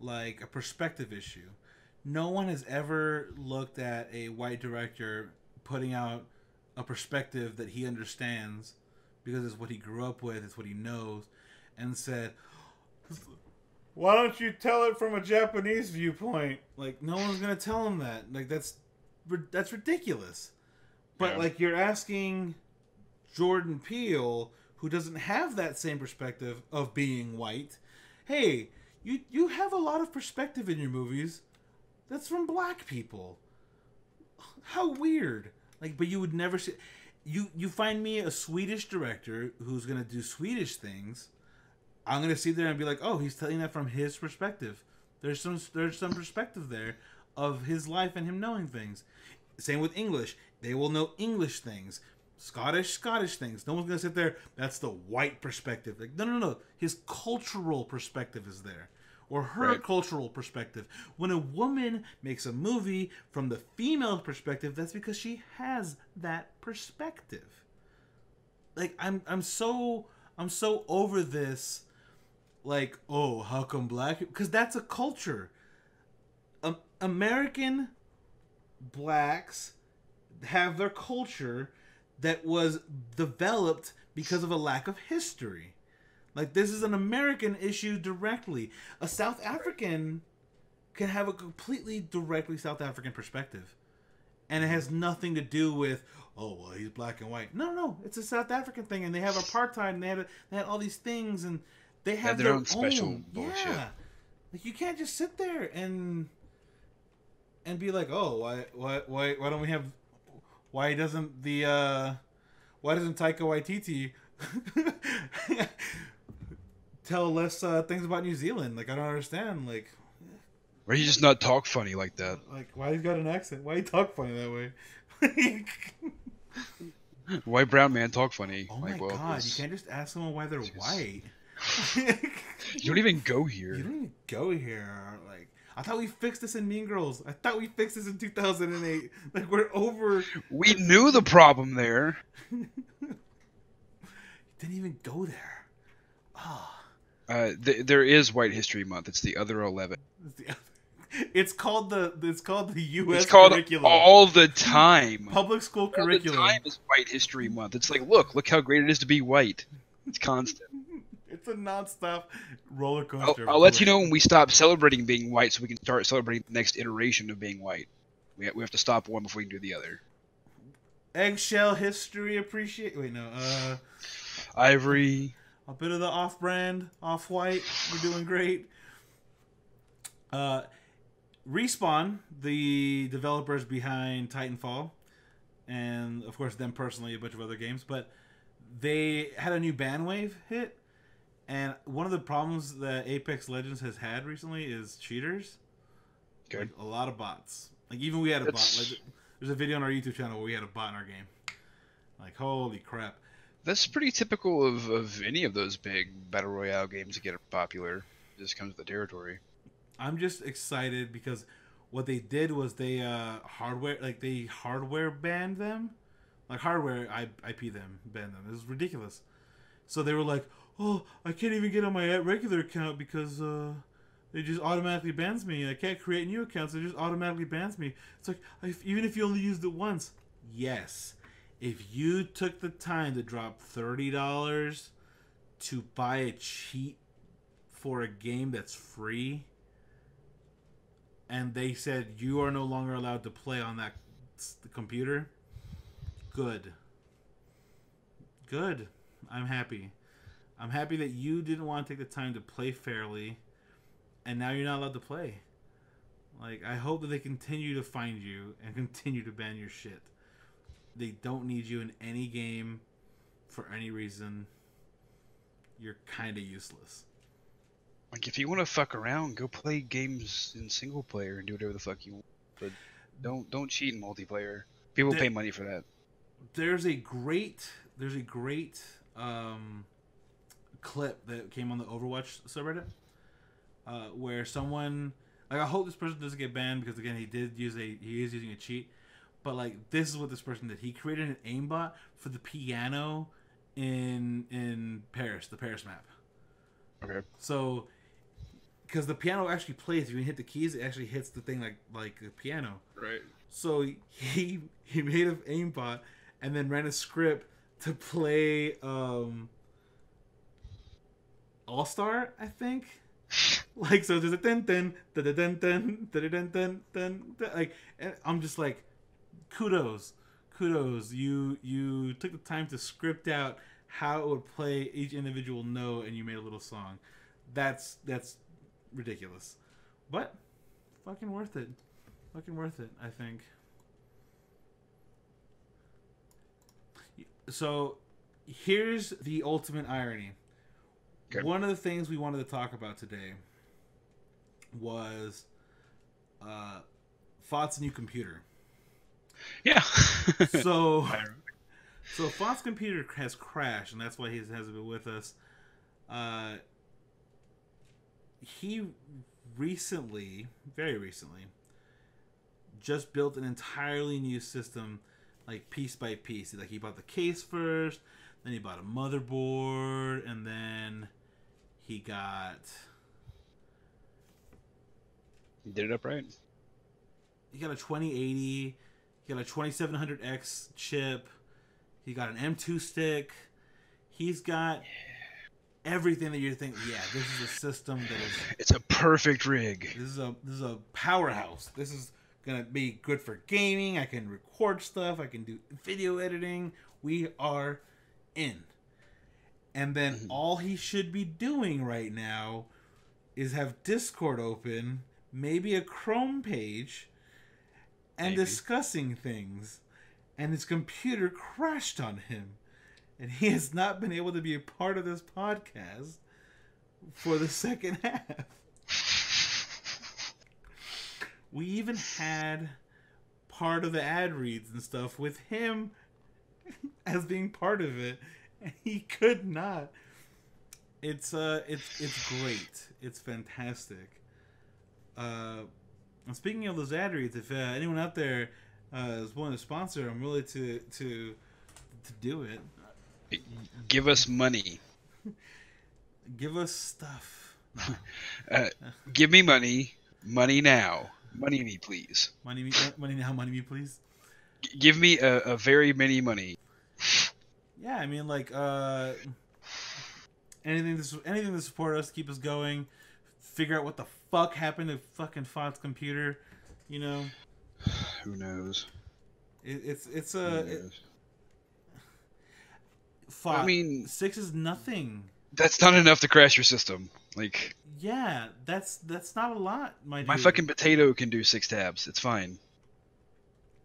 like a perspective issue. No one has ever looked at a white director putting out a perspective that he understands because it's what he grew up with, it's what he knows, and said, why don't you tell it from a Japanese viewpoint? Like, no one's gonna tell him that. Like, that's ridiculous. But yeah. Like, you're asking Jordan Peele, who doesn't have that same perspective of being white, hey, you have a lot of perspective in your movies that's from black people. How weird. Like, but you would never see... You find me a Swedish director who's going to do Swedish things, I'm going to sit there and be like, oh, he's telling that from his perspective. There's some perspective there of his life and him knowing things. Same with English. They will know English things. Scottish things. No one's going to sit there, that's the white perspective. Like, no. His cultural perspective is there. Or her cultural perspective. When a woman makes a movie from the female perspective, that's because she has that perspective. Like, I'm so over this. Like, oh, how come black? Because that's a culture. American blacks have their culture that was developed because of a lack of history. Like, this is an American issue directly. A South African can have a completely directly South African perspective. And it has nothing to do with, oh, well, he's black and white. No. It's a South African thing. And they have apartheid. And they had all these things. And they have their own special bullshit. Yeah. Like, you can't just sit there and be like, oh, why don't we have... Why doesn't Taika Waititi... tell less things about New Zealand? Like, I don't understand. Like, why you just not talk funny like that? Like, why he got an accent? Why he talk funny that way? Why brown man talk funny? Oh my god! You can't just ask someone why they're white. You don't even go here. You don't even go here. Like, I thought we fixed this in Mean Girls. I thought we fixed this in 2008. Like, we're over. We knew the problem there. Didn't even go there. Ah. There is White History Month. It's the other 11. It's called the U.S. It's called curriculum. all the time. Public school curriculum. All the time is White History Month. It's like, look how great it is to be white. It's constant. It's a nonstop roller coaster. I'll let you know when we stop celebrating being white, so we can start celebrating the next iteration of being white. We have to stop one before we can do the other. Eggshell history appreciate. Wait, no. Ivory. A bit of the off-brand, off-white. We're doing great. Respawn, the developers behind Titanfall, and of course them personally, a bunch of other games, but they had a new ban wave hit, and one of the problems that Apex Legends has had recently is cheaters. Okay. Like, a lot of bots. Like, even we had a bot. Like, there's a video on our YouTube channel where we had a bot in our game. Like, holy crap. That's pretty typical of any of those big Battle Royale games that get popular. It just comes with the territory. I'm just excited because what they did was they hardware banned them. Like, hardware IP them, banned them. It was ridiculous. So they were like, oh, I can't even get on my regular account because it just automatically bans me. I can't create new accounts. It just automatically bans me. It's like, even if you only used it once. Yes. If you took the time to drop $30 to buy a cheat for a game that's free, and they said you are no longer allowed to play on that computer, good. I'm happy. I'm happy that you didn't want to take the time to play fairly, and now you're not allowed to play. Like, I hope that they continue to find you and continue to ban your shit. They don't need you in any game for any reason. You're kind of useless. Like, if you want to fuck around, go play games in single player and do whatever the fuck you want. But don't cheat in multiplayer. People pay money for that. There's a great clip that came on the Overwatch subreddit where someone, like, I hope this person doesn't get banned because, again, he is using a cheat. But, like, this is what this person did. He created an aimbot for the piano in Paris, the Paris map. Okay. So, because the piano actually plays, if you hit the keys, it actually hits the thing like the piano. Right. So he made an aimbot and then ran a script to play All Star, I think. Like, so there's a dun dun dun dun dun dun dun dun dun, like, and I'm just like, kudos. You took the time to script out how it would play each individual note, and you made a little song. That's ridiculous, but fucking worth it. I think. So here's the ultimate irony. Okay. One of the things we wanted to talk about today was Fott's new computer. Yeah. So Fott's computer has crashed, and that's why he hasn't been with us. He very recently, just built an entirely new system, like, piece by piece. Like, he bought the case first, then he bought a motherboard, and then he got... You did it up right. He got a 2080, he got a 2700X chip, he got an M2 stick, he's got... everything that you think, yeah, this is a system that is... It's a perfect rig. This is a powerhouse. This is going to be good for gaming. I can record stuff. I can do video editing. We are in. And then all he should be doing right now is have Discord open, maybe a Chrome page, and discussing things. And his computer crashed on him. And he has not been able to be a part of this podcast for the second half. We even had part of the ad reads and stuff with him as being part of it, and he could not. It's great. It's fantastic. And speaking of those ad reads, if anyone out there is willing to sponsor, I'm willing to do it. Give us money. Give us stuff. Give me money. Money now. Money me, please. Money now. Money me, please. Give me a very many money. Yeah, I mean, like anything to support us, keep us going. Figure out what the fuck happened to fucking Font's computer. You know. Who knows? It's a. I mean, 6 is nothing. That's not enough to crash your system. Like. Yeah, that's not a lot, my dude. My fucking potato can do 6 tabs. It's fine.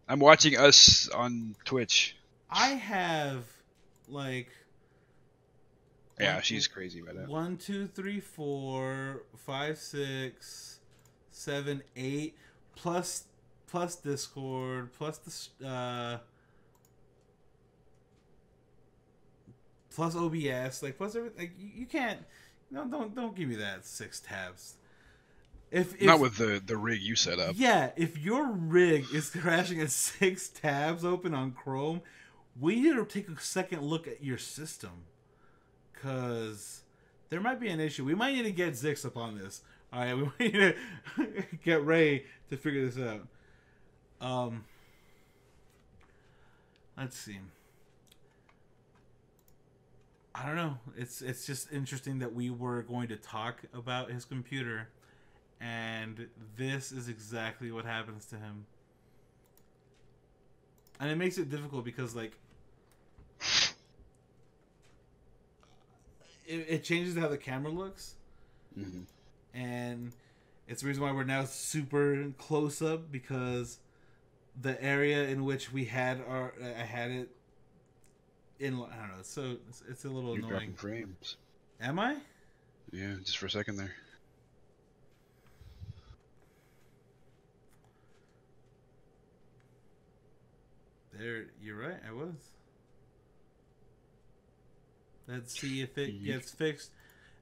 I'm watching us on Twitch. I have like. Yeah, she's crazy by that. 1, 2, 3, 4, 5, 6, 7, 8 plus Discord plus the plus OBS, like plus everything. Like, you can't. No, don't give me that 6 tabs. If not with the rig you set up. Yeah, if your rig is crashing at 6 tabs open on Chrome, we need to take a second look at your system, because there might be an issue. We might need to get Zix up on this. All right, we might need to get Ray to figure this out. Let's see. I don't know. It's just interesting that we were going to talk about his computer, and this is exactly what happens to him. And it makes it difficult because, like, it changes how the camera looks. Mm-hmm. And it's the reason why we're now super close up, because the area in which we had I had it in, I don't know, so it's a little You're annoying. dropping frames. Am I? Yeah, just for a second there. There, you're right, I was. Let's see if it gets fixed,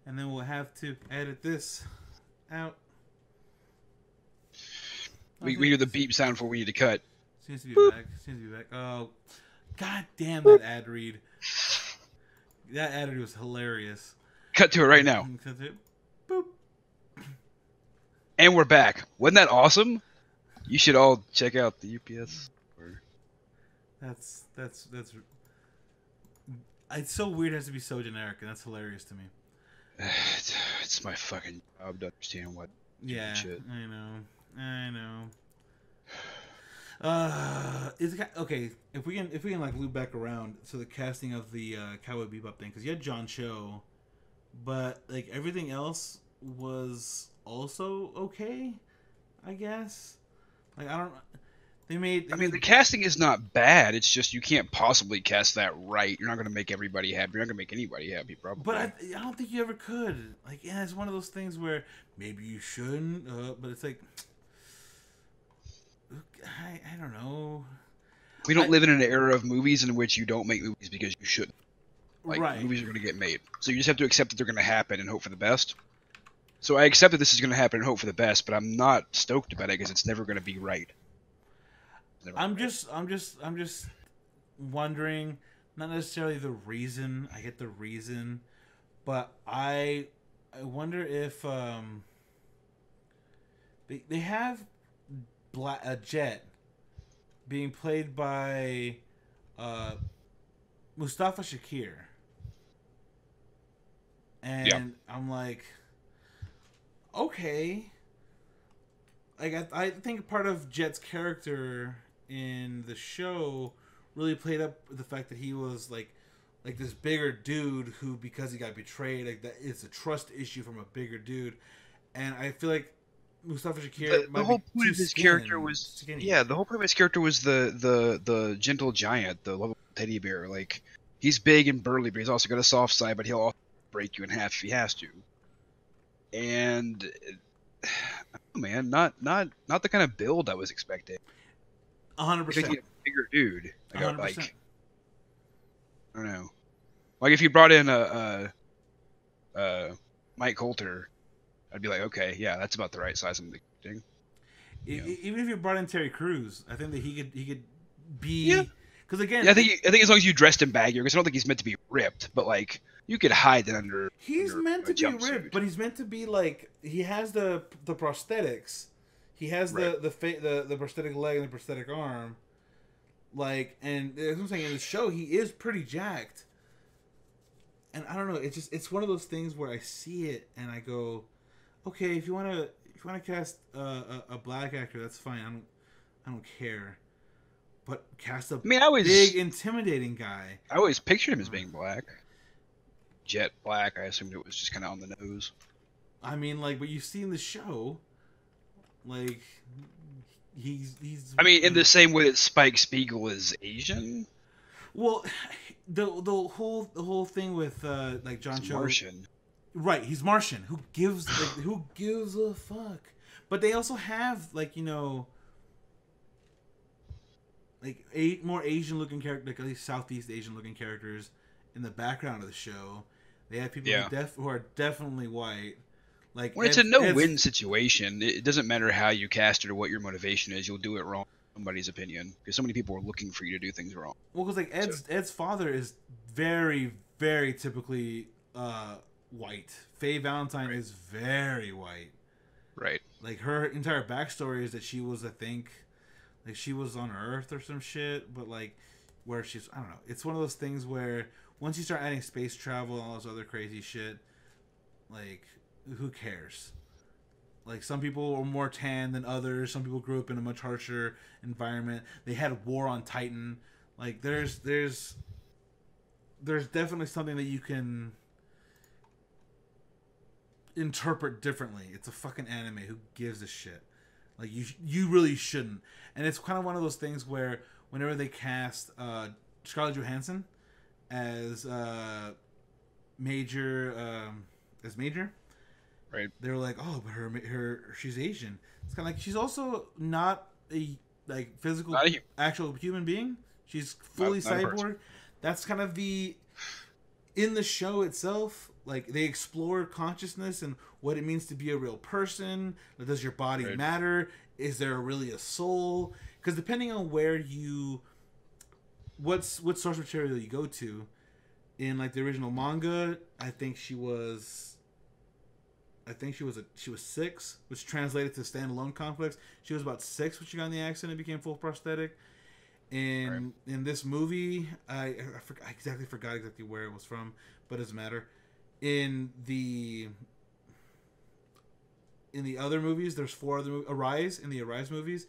and then we'll have to edit this out. We do the beep sound for we need to cut. Seems to be back. Oh, god damn that ad read. That ad read was hilarious. Cut to it right now. Cut to it. Boop. And we're back. Wasn't that awesome? You should all check out the UPS. That's it's so weird it has to be so generic, and that's hilarious to me. It's my fucking job to understand what shit. I know. Okay, if we can like loop back around to the casting of the Cowboy Bebop thing, because you had John Cho, but like everything else was also okay, I guess. Like I don't. I mean, the casting is not bad. It's just you can't possibly cast that right. You're not going to make everybody happy. You're not going to make anybody happy, probably. But I don't think you ever could. Like, yeah, it's one of those things where maybe you shouldn't, but it's like, I don't know. We don't live in an era of movies in which you don't make movies because you shouldn't. Like, right. Movies are going to get made. So you just have to accept that they're going to happen and hope for the best. So I accept that this is going to happen and hope for the best, but I'm not stoked about it because it's never going to be right. I'm just wondering, not necessarily the reason. I get the reason, but I wonder if they have a Jet being played by Mustafa Shakir, and yeah. I'm like, okay. Like I think part of Jet's character in the show really played up the fact that he was like this bigger dude who, because he got betrayed, like that it's a trust issue from a bigger dude, and I feel like Mustafa Shakir. The whole point of his character was skinny. Yeah, the whole point of his character was the gentle giant, the lovable teddy bear. Like, he's big and burly, but he's also got a soft side, but he'll also break you in half if he has to. And man, not the kind of build I was expecting. 100%. A bigger dude. Like, I don't know. Like, if you brought in a Mike Coulter, I'd be like, okay, yeah, that's about the right size. acting. Even if you brought in Terry Crews, I think that he could be because again, I think as long as you dressed him baggier, because I don't think he's meant to be ripped, but like you could hide that under. He's meant to be jumpsuit. ripped, but he's meant to be like he has the prosthetics, he has the prosthetic leg and the prosthetic arm, like, and as I'm saying in the show, he is pretty jacked. And I don't know, it's one of those things where I see it and I go, okay, if you wanna cast a black actor, that's fine. I don't care. But cast a big, intimidating guy. I always pictured him as being black. Jet black. I assumed it was just kind of on the nose. I mean, like, but you see in the show, like, he's. I mean, in the same way that Spike Spiegel is Asian. Well, the whole thing with like John Cho. Martian. Right, he's Martian. Who gives a fuck? But they also have like like more Asian looking characters, like at least Southeast Asian looking characters in the background of the show. They have people who are definitely white. Like when it's a no-win situation, it doesn't matter how you cast it or what your motivation is. You'll do it wrong in somebody's opinion because so many people are looking for you to do things wrong. Well, because like Ed's father is very, very typically white. Faye Valentine is very white. Right. Like her entire backstory is that she was, I think, like she was on Earth or some shit, but like where she's, I don't know. It's one of those things where once you start adding space travel and all this other crazy shit, like who cares? Like some people are more tan than others. Some people grew up in a much harsher environment. They had war on Titan. Like there's definitely something that you can interpret differently. It's a fucking anime. Who gives a shit? Like you really shouldn't. And it's kind of one of those things where whenever they cast Scarlett Johansson as Major, right? They were like, oh, but she's Asian. It's kind of like she's also not a like physical actual human being. She's fully cyborg. That's kind of in the show itself. Like they explore consciousness and what it means to be a real person. Like, does your body matter? Is there really a soul? Because depending on what source material you go to, in like the original manga, I think she was 6, which translated to standalone complex. She was about 6 when she got in the accident and became full prosthetic. In this movie, I exactly forgot where it was from, but it doesn't matter. In the other movies, there's 4 other movies. In the Arise movies,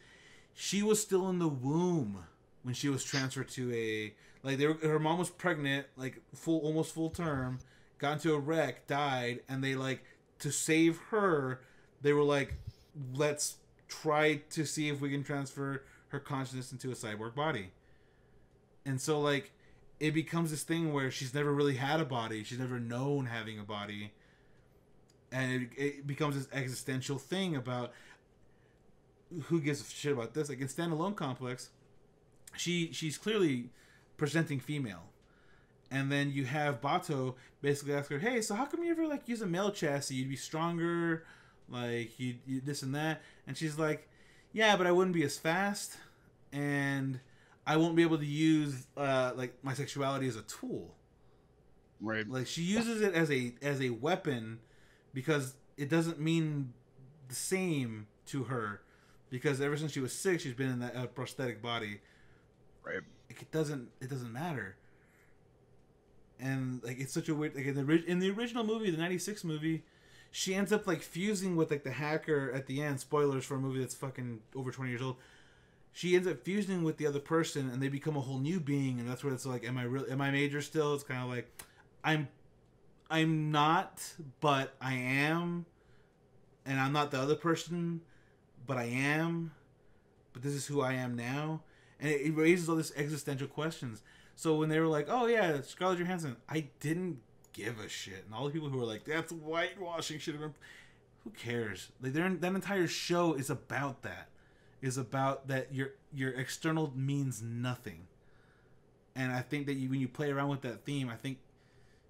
she was still in the womb when she was transferred to her mom was pregnant, like almost full term, got into a wreck, died, and they like to save her, they were like, let's try to see if we can transfer her consciousness into a cyborg body. And so like it becomes this thing where she's never really had a body. She's never known having a body. And it becomes this existential thing about who gives a shit about this. Like in Standalone Complex, she's clearly presenting female. And then you have Bato basically ask her, hey, so how come you ever like use a male chassis? You'd be stronger, like you this and that. And she's like, yeah, but I wouldn't be as fast, and I won't be able to use like my sexuality as a tool. Right. Like she uses it as a weapon because it doesn't mean the same to her, because ever since she was 6, she's been in that prosthetic body. Right. Like it doesn't matter. And like it's such a weird, like in the original movie, the '96 movie, she ends up like fusing with like the hacker at the end. Spoilers for a movie that's fucking over 20 years old. She ends up fusing with the other person, and they become a whole new being. And that's where it's like, am I Major still? It's kind of like, I'm not, but I am, and I'm not the other person, but I am. But this is who I am now, and it raises all these existential questions. So when they were like, oh yeah, Scarlett Johansson, I didn't give a shit. And all the people who were like, that's whitewashing shit. Who cares? Like that entire show is about that. Is about that your external means nothing. And I think that when you play around with that theme, I think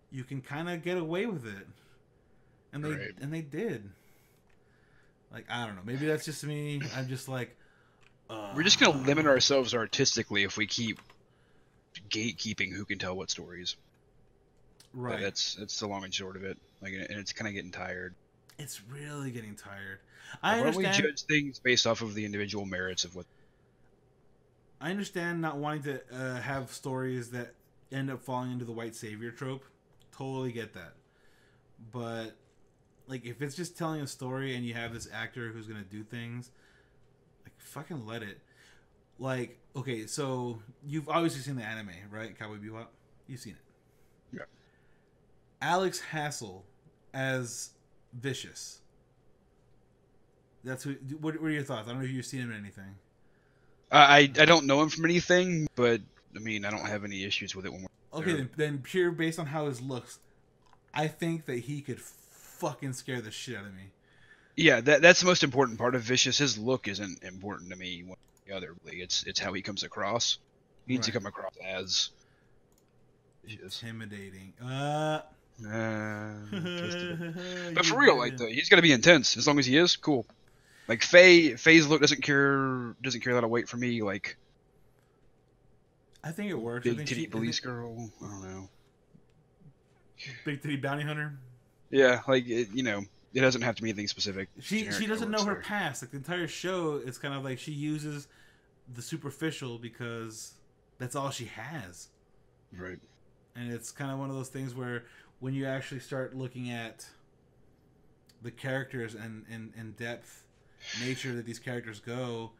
you can kind of get away with it. And they did. Like, I don't know. Maybe that's just me. I'm just like, we're just gonna limit ourselves artistically if we keep gatekeeping who can tell what stories. Right. That's the long and short of it. Like, and it's kind of getting tired. It's really getting tired. Why don't we judge things based off of the individual merits of what? I understand not wanting to have stories that end up falling into the white savior trope. Totally get that. But like, if it's just telling a story and you have this actor who's gonna do things, like, fucking let it. Like, okay, so you've obviously seen the anime, right? Cowboy Bebop. You've seen it. Yeah. Alex Hassel as Vicious. That's what are your thoughts? I don't know if you've seen him in anything. I don't know him from anything, but I mean, I don't have any issues with it when we're okay. Then pure based on how his looks, I think that he could fucking scare the shit out of me. Yeah, that's the most important part of Vicious. His look isn't important to me one or the other. It's how he comes across. He needs to come across as intimidating. But for real, like, he's gonna be intense as long as he is cool. Like, Faye's look doesn't carry a lot of weight for me. Like, I think it works. Big titty police girl. I don't know. Big titty bounty hunter. Yeah, like, it doesn't have to be anything specific. She doesn't know her past. Like, the entire show, it's kind of like she uses the superficial because that's all she has. Right. And it's kind of one of those things where when you actually start looking at the characters and in depth nature that these characters go,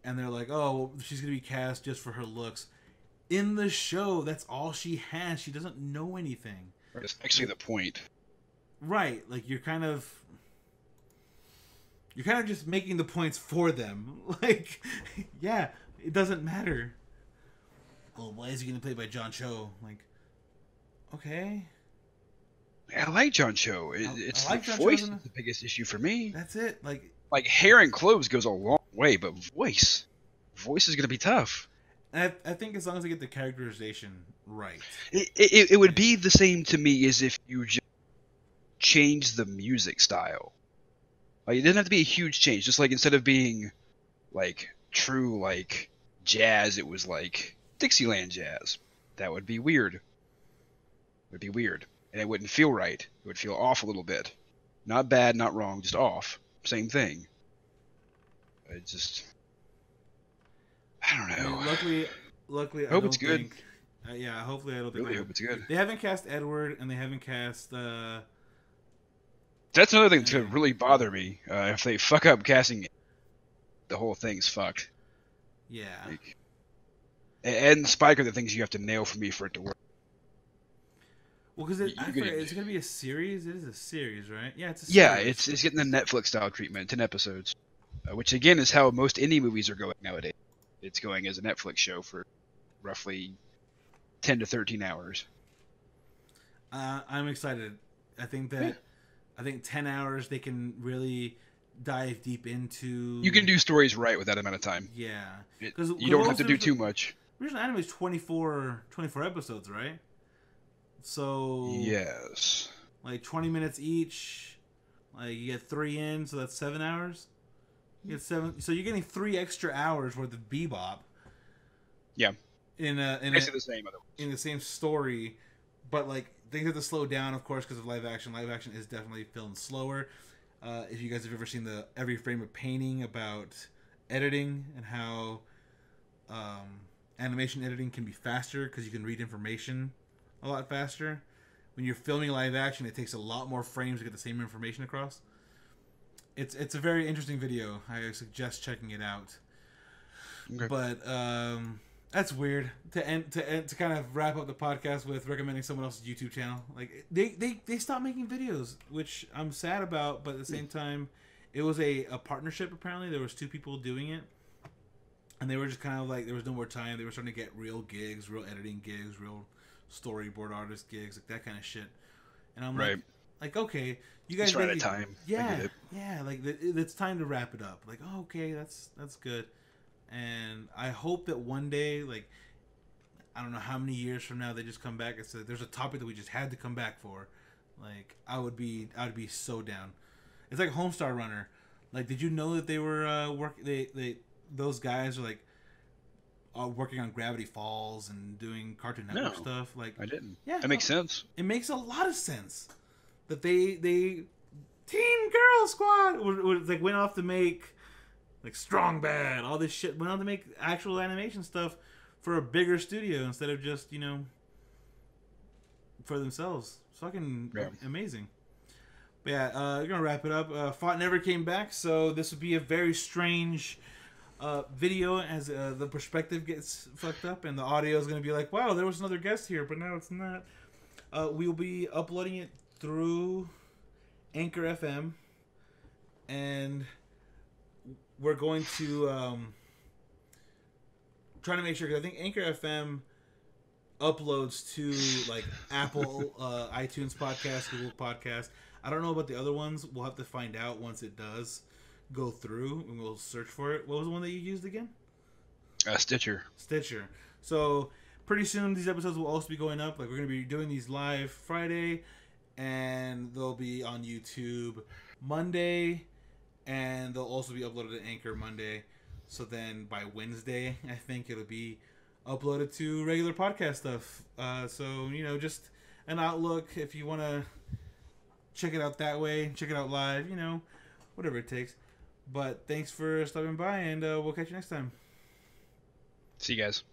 and they're like, oh, well, she's going to be cast just for her looks. In the show, that's all she has. She doesn't know anything. That's actually the point. Right. Like, you're kind of just making the points for them. Like, yeah, it doesn't matter. Well, why is he going to play by John Cho? Like, okay. I like John Cho. It's like the voice is the biggest issue for me. That's it. Like, hair and clothes goes a long way, but voice is going to be tough. And I think as long as they get the characterization right. It would be the same to me as if you just change the music style. Like, it doesn't have to be a huge change. Just like, instead of being like true like jazz, it was like Dixieland jazz. That would be weird. It would be weird. And it wouldn't feel right. It would feel off a little bit. Not bad, not wrong, just off. Same thing. I don't know. I mean, luckily, I hope don't it's good. think, yeah, hopefully I don't think. Really hope it's good. They haven't cast Edward, and they haven't cast. That's another thing that's gonna really bother me. If they fuck up casting, the whole thing's fucked. Yeah. Like, and Spike are the things you have to nail for me for it to work. Well, because it's going to be a series. It is a series, right? Yeah, it's a series. Yeah, it's getting the Netflix style treatment, 10 episodes, which again is how most indie movies are going nowadays. It's going as a Netflix show for roughly 10 to 13 hours. I'm excited. I think 10 hours they can really dive deep into. You can do stories right with that amount of time. Yeah, because you don't have to do too much. Original anime is 24 episodes, right? So yes, like 20 minutes each. Like, you get 3 in, so that's 7 hours. You get 7, so you're getting 3 extra hours worth of Bebop. Yeah, in the same story, but like things have to slow down, of course, because of live action. Live action is definitely filmed slower. If you guys have ever seen the Every Frame of Painting about editing and how animation editing can be faster because you can read information a lot faster. When you're filming live action, it takes a lot more frames to get the same information across. It's a very interesting video. I suggest checking it out. Okay. But that's weird to kind of wrap up the podcast with recommending someone else's YouTube channel. Like, they stopped making videos, which I'm sad about, but at the same time, it was a partnership. Apparently, there was 2 people doing it, and they were just kind of like, there was no more time. They were starting to get real gigs, real editing gigs, real storyboard artist gigs, like that kind of shit. And I'm like, okay, you guys right at time. Yeah, like it's time to wrap it up. Like, oh, okay, that's good. And I hope that one day, like, I don't know how many years from now, they just come back and say there's a topic that we just had to come back for. Like, I would be so down. It's like Homestar Runner. Like, did you know that they were those guys are like working on Gravity Falls and doing Cartoon Network stuff? Like, I didn't. Yeah, that makes sense. It makes a lot of sense that they Teen Girl Squad like went off to make like Strong Bad, all this shit, went on to make actual animation stuff for a bigger studio instead of just, you know, for themselves. It's fucking amazing. But yeah, we're gonna wrap it up. Fought never came back, so this would be a very strange video as the perspective gets fucked up and the audio is gonna be like, wow, there was another guest here, but now it's not. We'll be uploading it through Anchor FM, and we're going to try to make sure, because I think Anchor FM uploads to like Apple iTunes podcast, Google podcast. I don't know about the other ones. We'll have to find out once it does go through, and we'll search for it. What was the one that you used again? Stitcher. So pretty soon these episodes will also be going up. Like, we're going to be doing these live Friday, and they'll be on YouTube Monday, and they'll also be uploaded to Anchor Monday. So then by Wednesday, I think it'll be uploaded to regular podcast stuff. So, you know, just an outlook if you want to check it out that way, check it out live, you know, whatever it takes. But thanks for stopping by, and we'll catch you next time. See you guys.